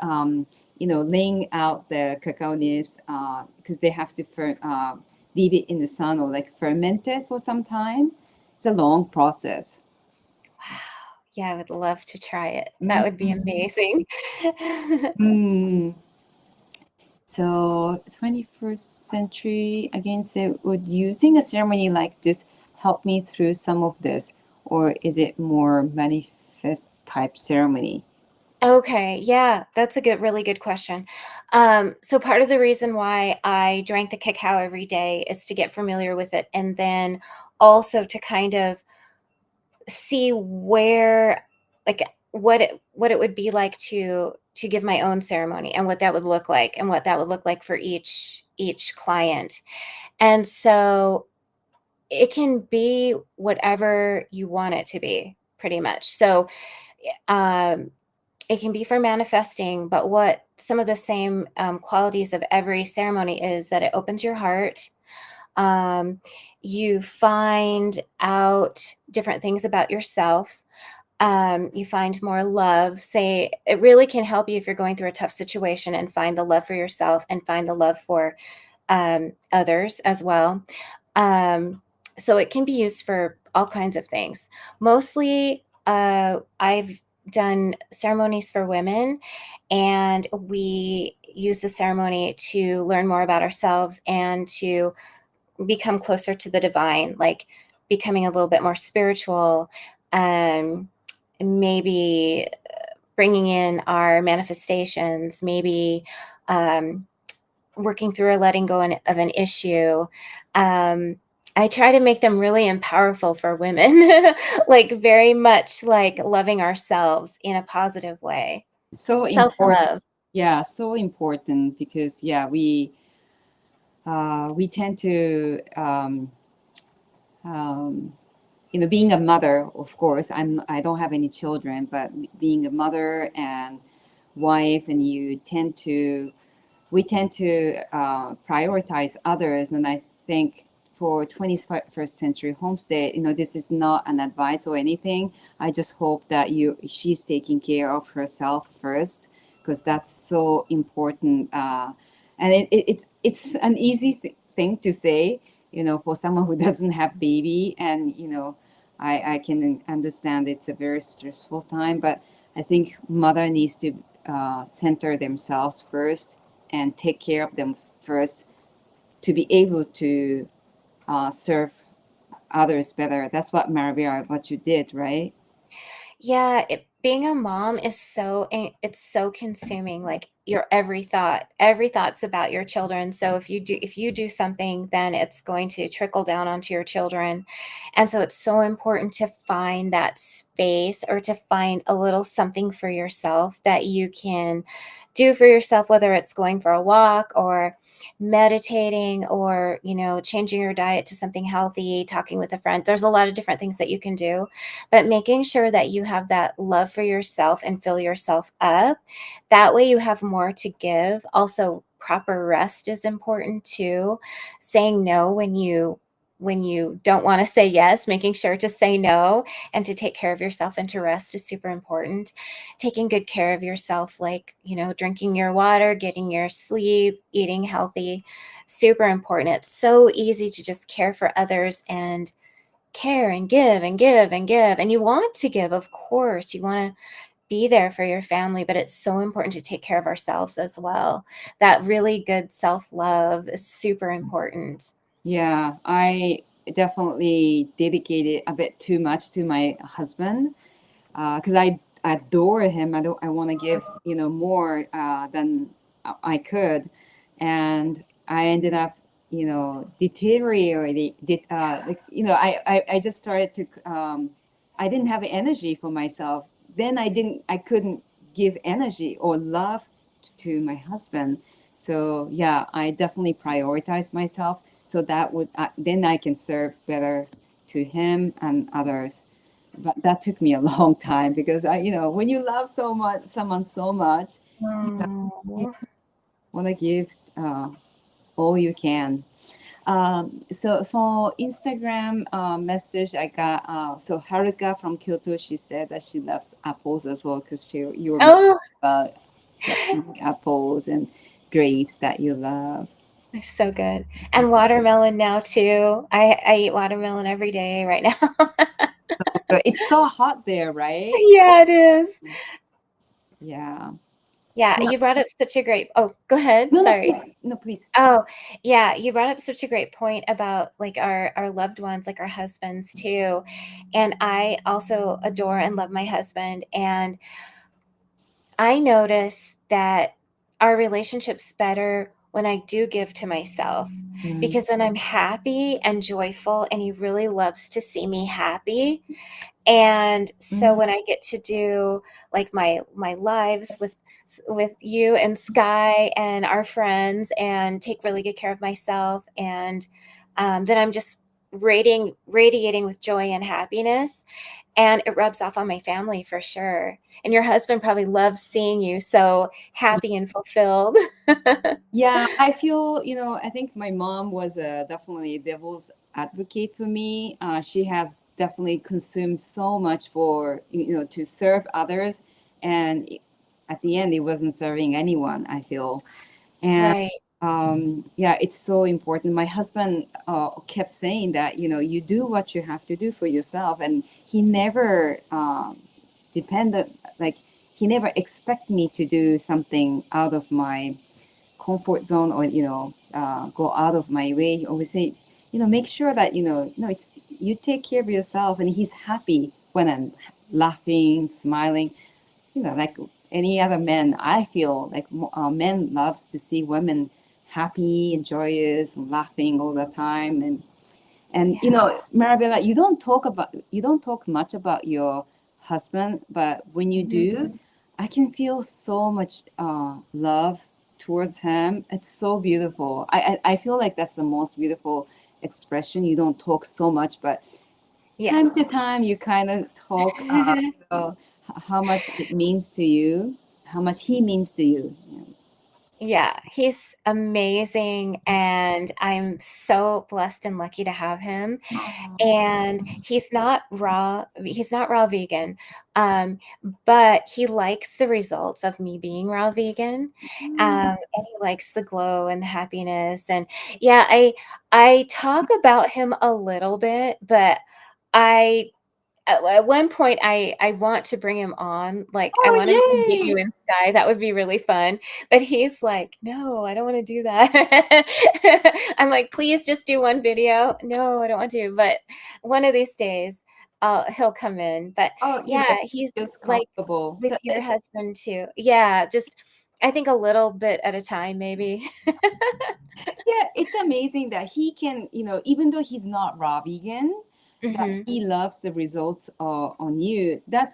laying out the cacao nibs because they have to leave it in the sun or like ferment it for some time. It's a long process. Wow. Yeah, I would love to try it. That would be Mhm. amazing. Mm. So 21st century again, so would using a ceremony like this help me through some of this, or is it more manifest type ceremony? Okay, yeah, that's a really good question. So part of the reason why I drank the cacao every day is to get familiar with it, and then also to kind of see where, like, what it would be like to give my own ceremony, and what that would look like, and what that would look like for each client. And so it can be whatever you want it to be, pretty much. So, um, it can be for manifesting, but what some of the same qualities of every ceremony is that it opens your heart. Um, you find out different things about yourself. You find more love. Say, it really can help you if you're going through a tough situation, and find the love for yourself and find the love for others as well. Um, so it can be used for all kinds of things. Mostly, I've done ceremonies for women, and we use the ceremony to learn more about ourselves and to become closer to the divine, like becoming a little bit more spiritual, um, maybe bringing in our manifestations, maybe um, working through or letting go of an issue. Um, I try to make them really and powerful for women, like very much like loving ourselves in a positive way. So Self important. love. Yeah, so important because yeah, we tend to um, being a mother. Of course, I don't have any children, but being a mother and wife, and we tend to prioritize others. And I think for 21st century homestay, this is not an advice or anything. I just hope that she's taking care of herself first, because that's so important. And it's an easy thing to say, for someone who doesn't have baby, and I can understand it's a very stressful time, but I think mother needs to center themselves first and take care of them first to be able to serve others better. That's what Marabella, what you did, right? Yeah, being a mom is it's so consuming. Like your every thought's about your children. So if you do something, then it's going to trickle down onto your children. And so it's so important to find that space, or to find a little something for yourself that you can do for yourself, whether it's going for a walk, or meditating, or changing your diet to something healthy, talking with a friend. There's a lot of different things that you can do, but making sure that you have that love for yourself and fill yourself up. That way you have more to give. Also, proper rest is important too. Saying no when you don't want to say yes, making sure to say no and to take care of yourself and to rest is super important. Taking good care of yourself, like, drinking your water, getting your sleep, eating healthy, super important. It's so easy to just care for others and care and give and give and give. And you want to give, of course. You want to be there for your family, but it's so important to take care of ourselves as well. That really good self-love is super important. Yeah, I definitely dedicated a bit too much to my husband because I adore him. I want to give more than I could, and I ended up deteriorating. I just started to I didn't have energy for myself. Then I couldn't give energy or love to my husband. So yeah, I definitely prioritize myself so that would then I can serve better to him and others. But that took me a long time because when you love someone so much, you Oh. want to give all you can. So for Instagram message, I got so Haruka from Kyoto. She said that she loves apples as well because you were mentioning Oh, about eating apples and grapes that you love. they're so good. And watermelon now too. I eat watermelon every day right now. But it's so hot there, right? Yeah, it is. Yeah. Yeah, Well, you brought up such a great Oh, go ahead. no, no, Sorry. please, no, please. Oh, yeah, you brought up such a great point about like our loved ones, like our husbands too. And I also adore and love my husband. And I notice that our relationship's better when I do give to myself Yeah. because then I'm happy and joyful, and he really loves to see me happy. And so Mm, when I get to do like my lives with you and Sky and our friends and take really good care of myself, and then I'm just radiating with joy and happiness, and it rubs off on my family for sure. And your husband probably loves seeing you so happy and fulfilled. yeah, I feel, I think my mom was definitely a devil's advocate for me. She has definitely consumed so much for, to serve others. And at the end, it wasn't serving anyone, I feel. And Right. yeah, it's so important. My husband kept saying that, you do what you have to do for yourself. And he never depended, like, he never expect me to do something out of my comfort zone or go out of my way. He always say, make sure that no, it's you take care of yourself, and he's happy when I'm laughing, smiling. Like any other man, I feel like men loves to see women happy and joyous and laughing all the time. And Yeah. Marabella, you don't talk much about your husband, but when you Mhm. do, I can feel so much love towards him. It's so beautiful. I feel like that's the most beautiful expression. You don't talk so much, but Yeah. time to time you kind of talk how much it means to you, how much he means to you. Yeah, he's amazing, and I'm so blessed and lucky to have him. And he's not raw vegan, um, but he likes the results of me being raw vegan, and he likes the glow and the happiness, and yeah, I talk about him a little bit, but I at one point, I want to bring him on, like, I Oh, want him to meet yay! you in Sky, that would be really fun, but he's like, "No, I don't wanna do that." I'm like, "Please just do one video." "No, I don't want to," but one of these days, he'll come in, but Oh, yeah, he's feels like comfortable. with your husband too. Yeah, just I think a little bit at a time, maybe. Yeah, it's amazing that he can, even though he's not raw vegan, that Mhm. he loves the results on you. That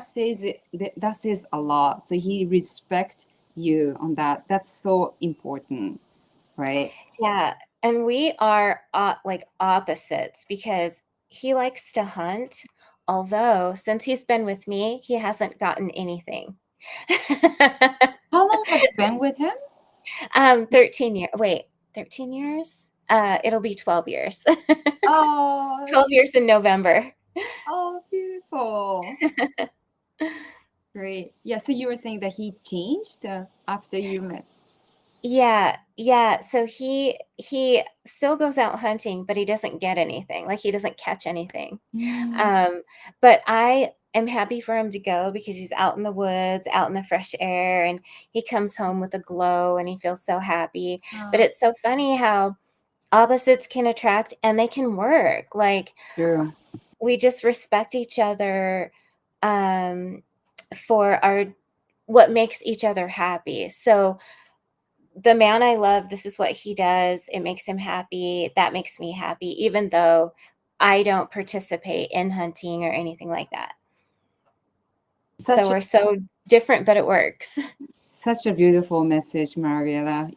says a lot. So he respect you on that. That's so important, right? Yeah, and we are, like, opposites because he likes to hunt, although since he's been with me, he hasn't gotten anything. How long have you been with him? 13 years. Wait, 13 years? It'll be 12 years. Oh, 12 years in November. oh, beautiful. Great. Yeah, so you were saying that he changed after you met. Yeah, yeah. So he still goes out hunting, but he doesn't get anything. Like he doesn't catch anything. Mm. Um, but I am happy for him to go because he's out in the woods, out in the fresh air, and he comes home with a glow and he feels so happy. But Uh, it's so funny how opposites can attract and they can work. Like True. we just respect each other um for our what makes each other happy. So the man I love, this is what he does. It makes him happy. That makes me happy, even though I don't participate in hunting or anything like that. So Such a we're so different, but it works. such a beautiful message, Marabella.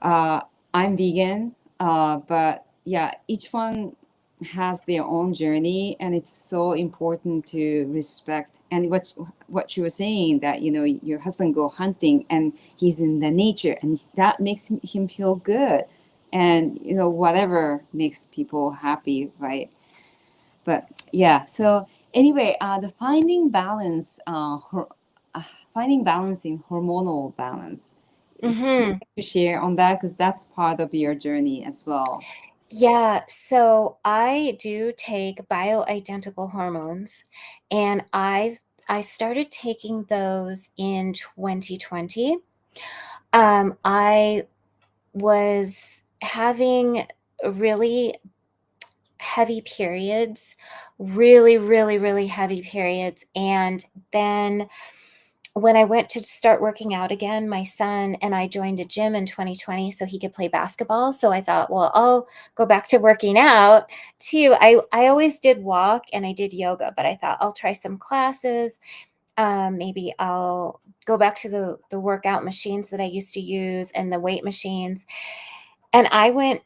Uh, I'm vegan, but yeah, each one has their own journey, and it's so important to respect. And what you were saying, that your husband go hunting and he's in the nature, and that makes him feel good, and whatever makes people happy, right? But yeah, so anyway, the finding balance in hormonal balance. Would you Hmm. like to share on that, because that's part of your journey as well? Yeah, so I do take bioidentical hormones, and I started taking those in 2020. I was having really heavy periods, really, really, really heavy periods. And then when I went to start working out again, my son and I joined a gym in 2020 so he could play basketball. So I thought, well, I'll go back to working out too. I always did walk and I did yoga, but I thought I'll try some classes. Maybe I'll go back to the workout machines that I used to use and the weight machines. And I went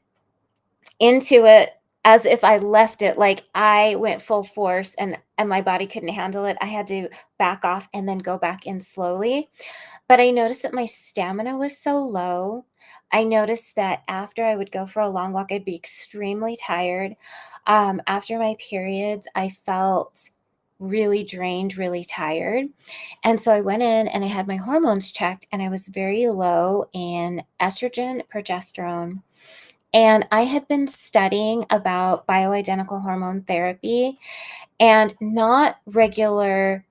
into it as if I left it, like I went full force and my body couldn't handle it. I had to back off and then go back in slowly. But I noticed that my stamina was so low. I noticed that after I would go for a long walk, I'd be extremely tired. After my periods, I felt really drained, really tired. And so I went in and I had my hormones checked, and I was very low in estrogen, progesterone. And I had been studying about bioidentical hormone therapy and not regular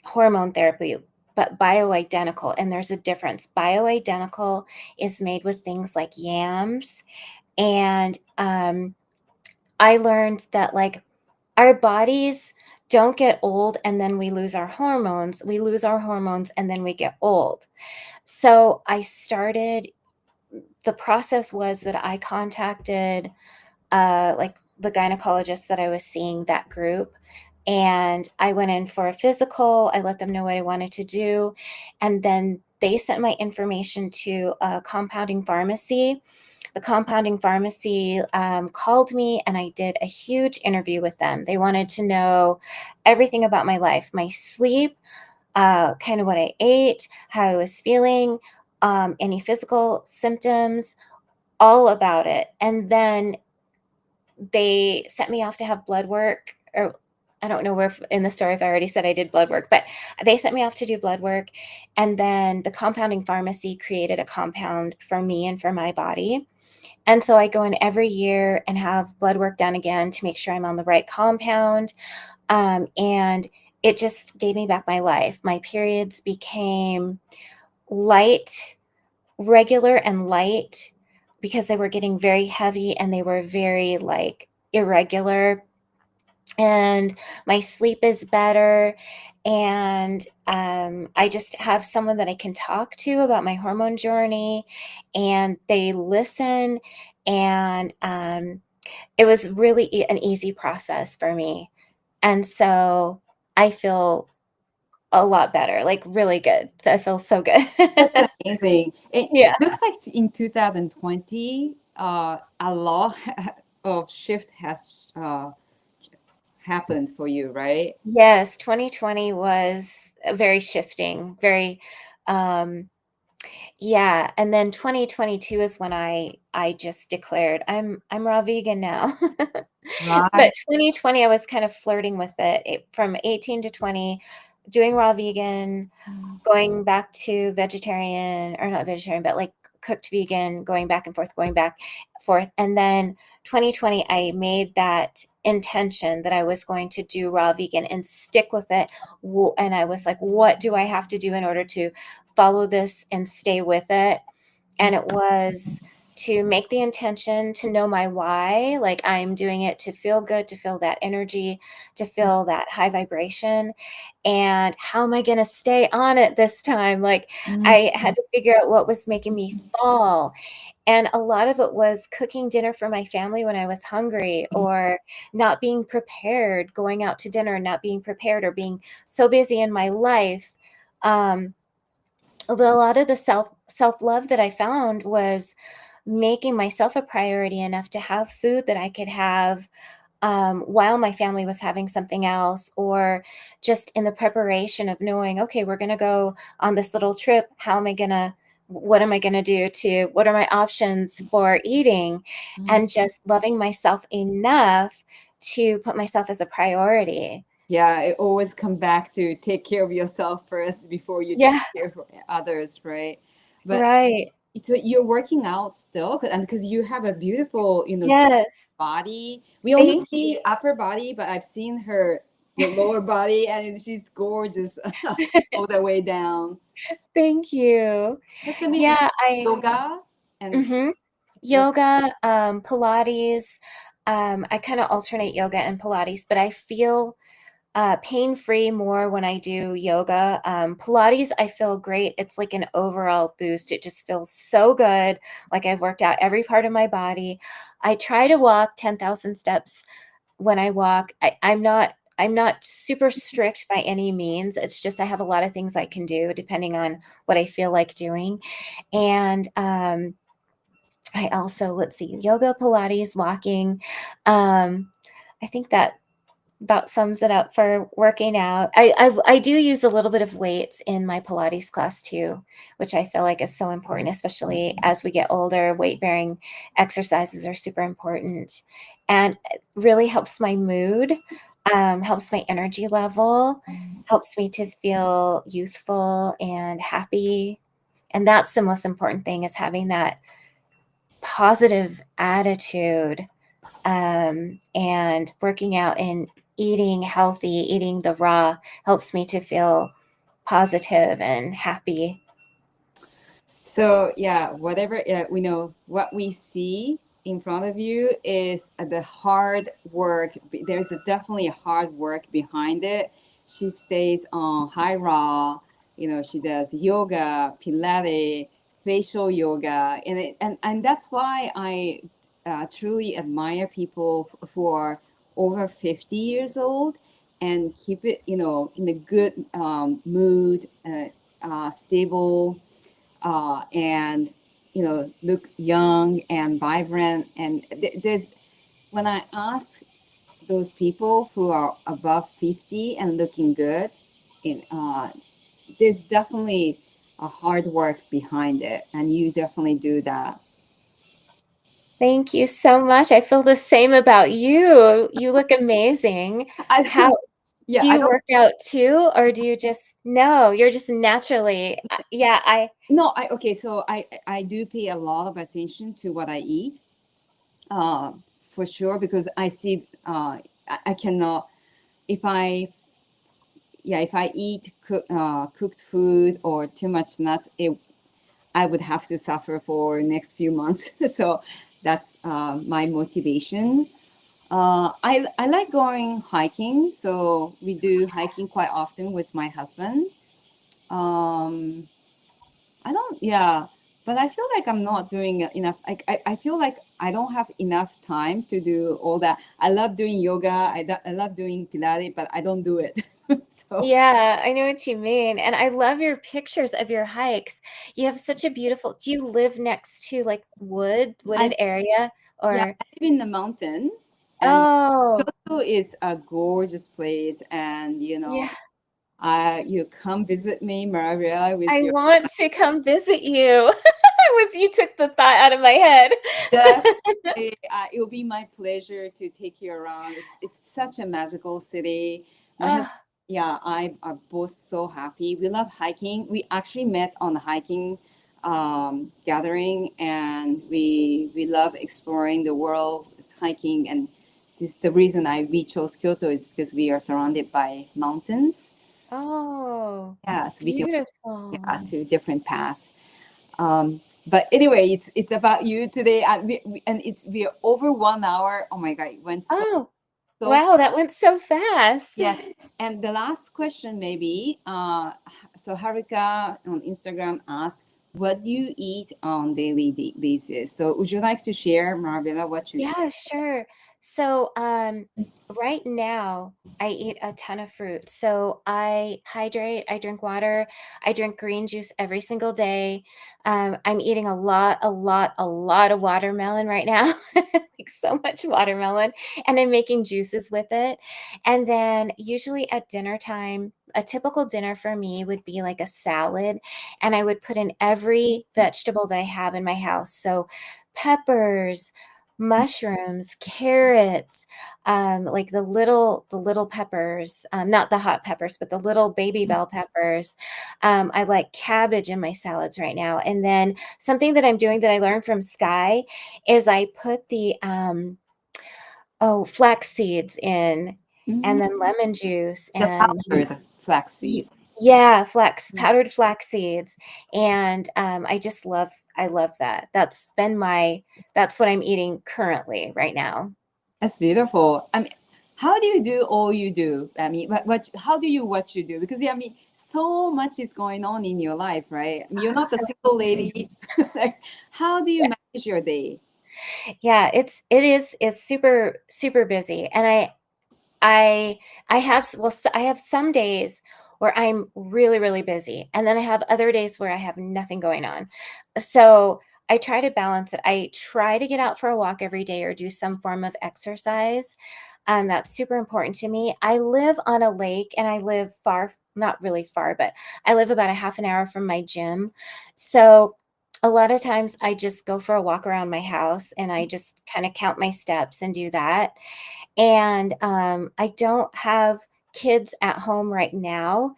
hormone therapy, but bioidentical. And there's a difference. Bioidentical is made with things like yams. And I learned that, like, our bodies don't get old and then we lose our hormones. We lose our hormones and then we get old. So the process was that I contacted like the gynecologist that I was seeing, that group. And I went in for a physical. I let them know what I wanted to do. And then they sent my information to a compounding pharmacy. The compounding pharmacy called me, and I did a huge interview with them. They wanted to know everything about my life, my sleep, kind of what I ate, how I was feeling, any physical symptoms, all about it. And then they sent me off to have blood work, or I don't know where in the story if I already said I did blood work, but they sent me off to do blood work. And then the compounding pharmacy created a compound for me and for my body. And so I go in every year and have blood work done again to make sure I'm on the right compound. And it just gave me back my life. My periods became light, regular and light, because they were getting very heavy and they were very like irregular. And my sleep is better. And I just have someone that I can talk to about my hormone journey, and they listen. And it was really an easy process for me. And so I feel a lot better, like really good. I feel so good. That's amazing. It Yeah. looks like in 2020, a lot of shift happened for you, right? Yes, 2020 was very shifting, very, um, yeah, and then 2022 is when I just declared, I'm raw vegan now." Right. But 2020, I was kind of flirting with it from 18 to 20, doing raw vegan, going back to vegetarian, or not vegetarian, but like cooked vegan, going back and forth, going back forth. And then 2020, I made that intention that I was going to do raw vegan and stick with it. And I was like, what do I have to do in order to follow this and stay with it? And it was to make the intention, to know my why, like I'm doing it to feel good, to feel that energy, to feel that high vibration. And how am I going to stay on it this time? Like Mm, I had to figure out what was making me fall. And a lot of it was cooking dinner for my family when I was hungry, or not being prepared, going out to dinner and not being prepared, or being so busy in my life. Um, a lot of the self-love that I found was making myself a priority enough to have food that I could have, while my family was having something else, or just in the preparation of knowing, okay, we're going to go on this little trip. What am I going to do what are my options for eating? mm. And just loving myself enough to put myself as a priority. Yeah, it always come back to take care of yourself first before you take Yeah, care of others, right? But right. so you're working out still, and because you have a beautiful, Yes. body. We only Thank see you. upper body, but I've seen her the lower body, and she's gorgeous all the way down. Thank you. That's amazing. Yeah, I Yoga and mhm. what? Yoga, Pilates, I kinda alternate yoga and Pilates, but I feel, pain-free more when I do yoga. Pilates, I feel great. It's like an overall boost. It just feels so good, like I've worked out every part of my body. I try to walk 10,000 steps when I walk. I'm not super strict by any means. It's just I have a lot of things I can do depending on what I feel like doing. And, I also, let's see, yoga, Pilates, walking. Um, I think that about sums it up for working out. I do use a little bit of weights in my Pilates class too, which I feel like is so important, especially as we get older. Weight bearing exercises are super important, and it really helps my mood, helps my energy level, helps me to feel youthful and happy. And that's the most important thing, is having that positive attitude, and working out and eating healthy, eating the raw helps me to feel positive and happy. So yeah, whatever we know, what we see in front of you is the hard work. There's definitely a hard work behind it. She stays on high raw. She does yoga, Pilates, facial yoga, and that's why I truly admire people who are over 50 years old and keep it, in a good mood, stable, and look young and vibrant. And there's when I ask those people who are above 50 and looking good, there's definitely a hard work behind it, and you definitely do that. Thank you so much. I feel the same about you. You look amazing. I How don't. Yeah, do I you don't. work out too, or do you just no, you're just naturally yeah, I No, I okay. So I do pay a lot of attention to what I eat, uh, for sure, because I see I cannot, if I yeah, if I eat cooked food or too much nuts, I would have to suffer for next few months. So that's my motivation. I like going hiking, so we do hiking quite often with my husband. Um, I don't, yeah, but I feel like I'm not doing enough. I feel like I don't have enough time to do all that. I love doing yoga. I love doing Pilates, but I don't do it. So yeah, I know what you mean, and I love your pictures of your hikes. You have such a beautiful do you live next to, like, I wooded area, yeah, or I live in the mountain. And Oh, Kyoto is a gorgeous place, and yeah. you come visit me, Marabella, with I your want to come visit you. You took the thought out of my head. definitely. It will be my pleasure to take you around. It's such a magical city. My husband, Oh, yeah, I are both so happy. We love hiking. We actually met on a hiking gathering, and we love exploring the world, hiking. And this the reason I we chose Kyoto is because we are surrounded by mountains. oh, Yeah, so we can beautiful. yeah, to different paths. But anyway, it's about you today, and we are over 1 hour. Oh my God, it went Oh, so wow, that went so fast. yes. And the last question, maybe. So Haruka on Instagram asked, "What do you eat on daily basis?" So would you like to share, Marvella, what you eat? Yeah, sure. So, right now I eat a ton of fruit. So I hydrate, I drink water, I drink green juice every single day. I'm eating a lot of watermelon right now, like so much watermelon, and I'm making juices with it. And then usually at dinner time, a typical dinner for me would be like a salad, and I would put in every vegetable that I have in my house. So peppers, mushrooms, carrots, like the little peppers, not the hot peppers, but the little baby bell peppers. I like cabbage in my salads right now. And then something that I'm doing that I learned from Sky is I put the flax seeds in, and Mhm. then lemon juice The and powdered flax Ye seeds. yeah, powdered flax seeds, and, I love that. That's what I'm eating currently right now. That's beautiful. I mean, how do you do all you do? I mean, how do you what you do? Because yeah, I mean, so much is going on in your life, right? I mean, you're not It's a so single busy. lady. Like, how do you Yeah. manage your day? Yeah, it's super, super busy, and I I have s well, s I have some days where I'm really, really busy, and then I have other days where I have nothing going on. So, I try to balance it. I try to get out for a walk every day or do some form of exercise. That's super important to me. I live on a lake, and I live far, not really far, but I live about a half an hour from my gym. So, a lot of times I just go for a walk around my house, and I just kinda count my steps and do that. And, I don't have kids at home right now.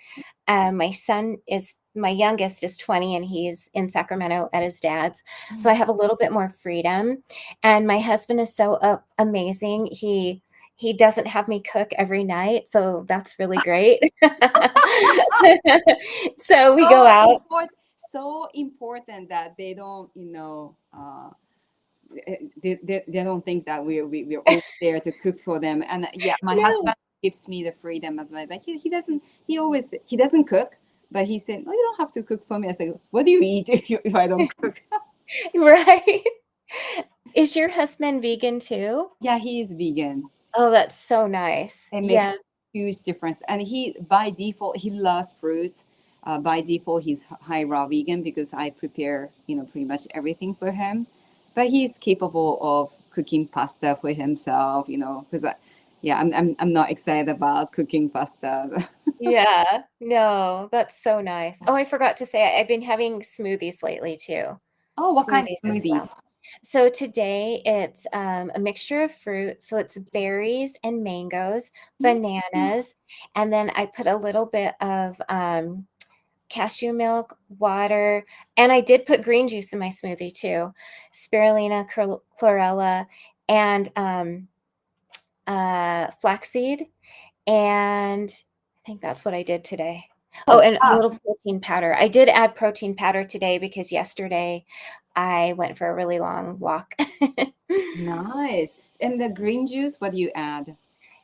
My youngest is 20, and he's in Sacramento at his dad's, so I have a little bit more freedom, and my husband is so, amazing. He doesn't have me cook every night, so that's really great. So we go So out. important, so important that they don't, they don't think that we're always there to cook for them. And yeah, my No. husband gives me the freedom as well. Like he doesn't cook, but he said, "No, you don't have to cook for me." I said, "What do you eat if I don't cook?" Right? Is your husband vegan too? Yeah, he is vegan. Oh, that's so nice. It makes a Yeah. huge difference. And he, by default, he loves fruits. By default, he's high raw vegan because I prepare, pretty much everything for him. But he's capable of cooking pasta for himself, because yeah, I'm not excited about cooking pasta. Yeah. No, that's so nice. Oh, I forgot to say I've been having smoothies lately too. Oh, what kind of Smoothies as well. smoothies? So today it's, a mixture of fruit, so it's berries and mangoes, bananas, and then I put a little bit of, cashew milk, water, and I did put green juice in my smoothie too, spirulina, chlorella, and, flaxseed. And I think that's what I did today. Oh, Oh, and a wow. little protein powder. I did add protein powder today because yesterday I went for a really long walk. Nice. And the green juice, what do you add?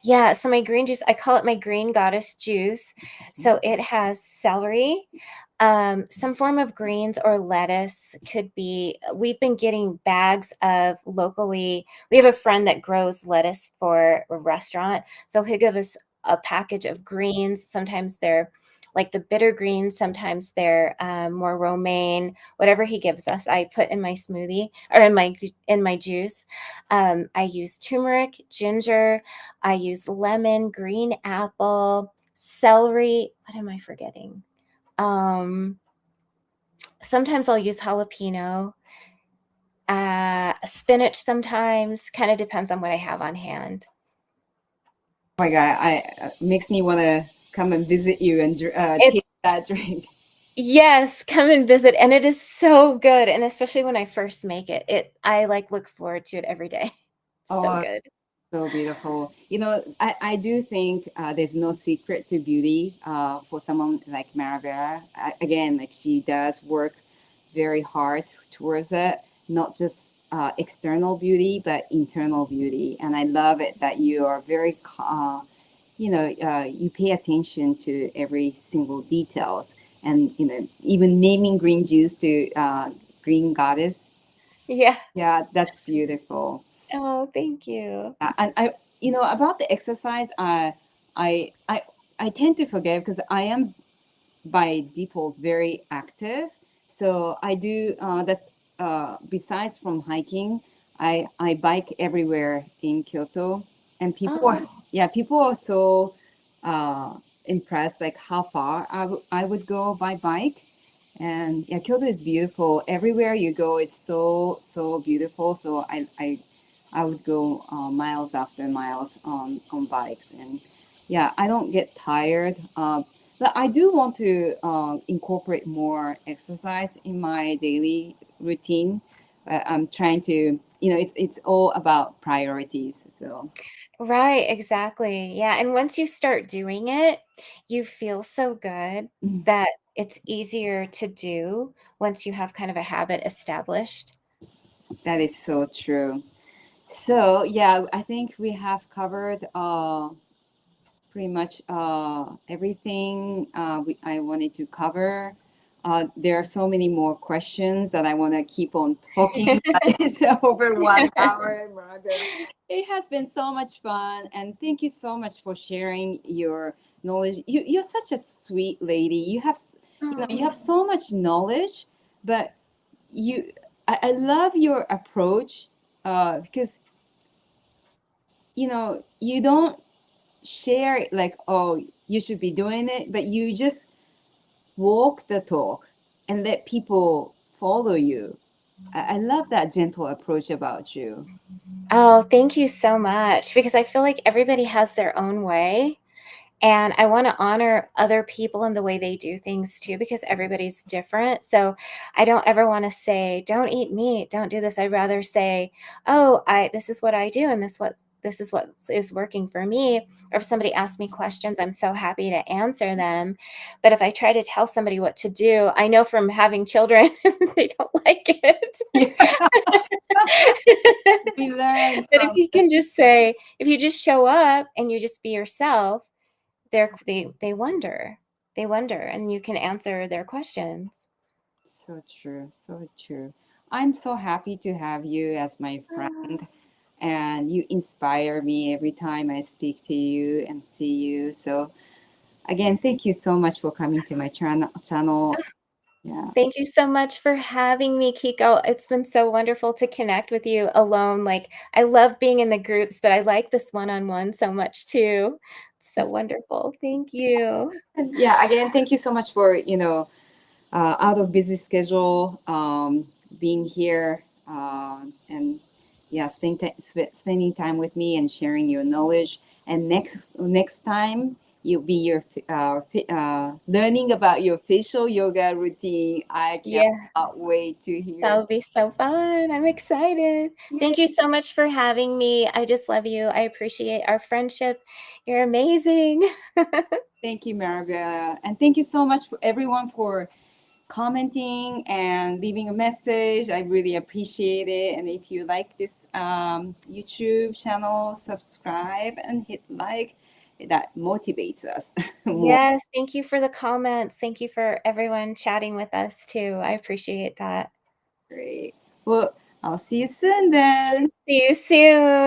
Yeah, so my green juice, I call it my green goddess juice. So it has celery, some form of greens or lettuce could be. We've been getting bags of locally. We have a friend that grows lettuce for a restaurant, so he'll give us a package of greens. Sometimes they're like the bitter greens. Sometimes they're more romaine. Whatever he gives us, I put in my smoothie or in my juice. I use turmeric, ginger. I use lemon, green apple, celery. What am I forgetting? Sometimes I'll use jalapeno, spinach sometimes, kind of depends on what I have on hand. Oh my God, I makes me want to come and visit you and It's taste that drink. Yes, come and visit, and it is so good, and especially when I first make it, I, like, look forward to it every day. So Oh, good. so beautiful. I do think there's no secret to beauty for someone like Marabella. Again, like she does work very hard towards it, not just external beauty, but internal beauty. And I love it that you are very, you pay attention to every single details. And, even naming green juice to green goddess. Yeah. Yeah, that's beautiful. Oh, thank you. And about the exercise, I I I tend to forget because I am by default very active. So I do that. Besides from hiking, I bike everywhere in Kyoto, and Oh, people are so impressed like how far I would go by bike. And yeah, Kyoto is beautiful. Everywhere you go, it's so beautiful. So I would go miles after miles on bikes, and yeah, I don't get tired. But I do want to incorporate more exercise in my daily routine. But I'm trying to, it's all about priorities. So right, exactly. Yeah, and once you start doing it, you feel so good mm, that it's easier to do once you have kind of a habit established. that is so true. So yeah, I think we have covered pretty much everything I wanted to cover. There are so many more questions that I want to keep on talking. It's over 1 hour, Margaret. It has been so much fun, and thank you so much for sharing your knowledge. You're such a sweet lady. You Oh. have so much knowledge, but you, I love your approach because you don't share it like, oh, you should be doing it, but you just walk the talk and let people follow you. I love that gentle approach about you. Oh, thank you so much because I feel like everybody has their own way. And I want to honor other people and the way they do things too, because everybody's different. So I don't ever want to say, don't eat meat, don't do this. I'd rather say, oh, this is what I do, and this is what is working for me. Or if somebody asks me questions, I'm so happy to answer them. But if I try to tell somebody what to do, I know from having children, they don't like it. We learn But if from. you can just say, if you just show up and you just be yourself, they wonder, and you can answer their questions. So true, so true. I'm so happy to have you as my Ah, friend, and you inspire me every time I speak to you and see you. So again, thank you so much for coming to my channel. Yeah. thank you so much for having me, Kiko. It's been so wonderful to connect with you alone. Like, I love being in the groups, but I like this one-on-one so much too. It's so wonderful. Thank you. And yeah, again, thank you so much for, out of busy schedule, being here, and yeah, spending time with me and sharing your knowledge. And next time you'll be learning about your facial yoga routine. I Yeah, cannot wait to hear. that'll be so fun. I'm excited. Yeah. Thank you so much for having me. I just love you. I appreciate our friendship. You're amazing. Thank you, Marabella, and thank you so much for everyone for commenting and leaving a message. I really appreciate it. And if you like this YouTube channel, subscribe and hit like. That motivates us more. Yes, thank you for the comments. Thank you for everyone chatting with us too. I appreciate that. Great. Well, I'll see you soon then. See you soon.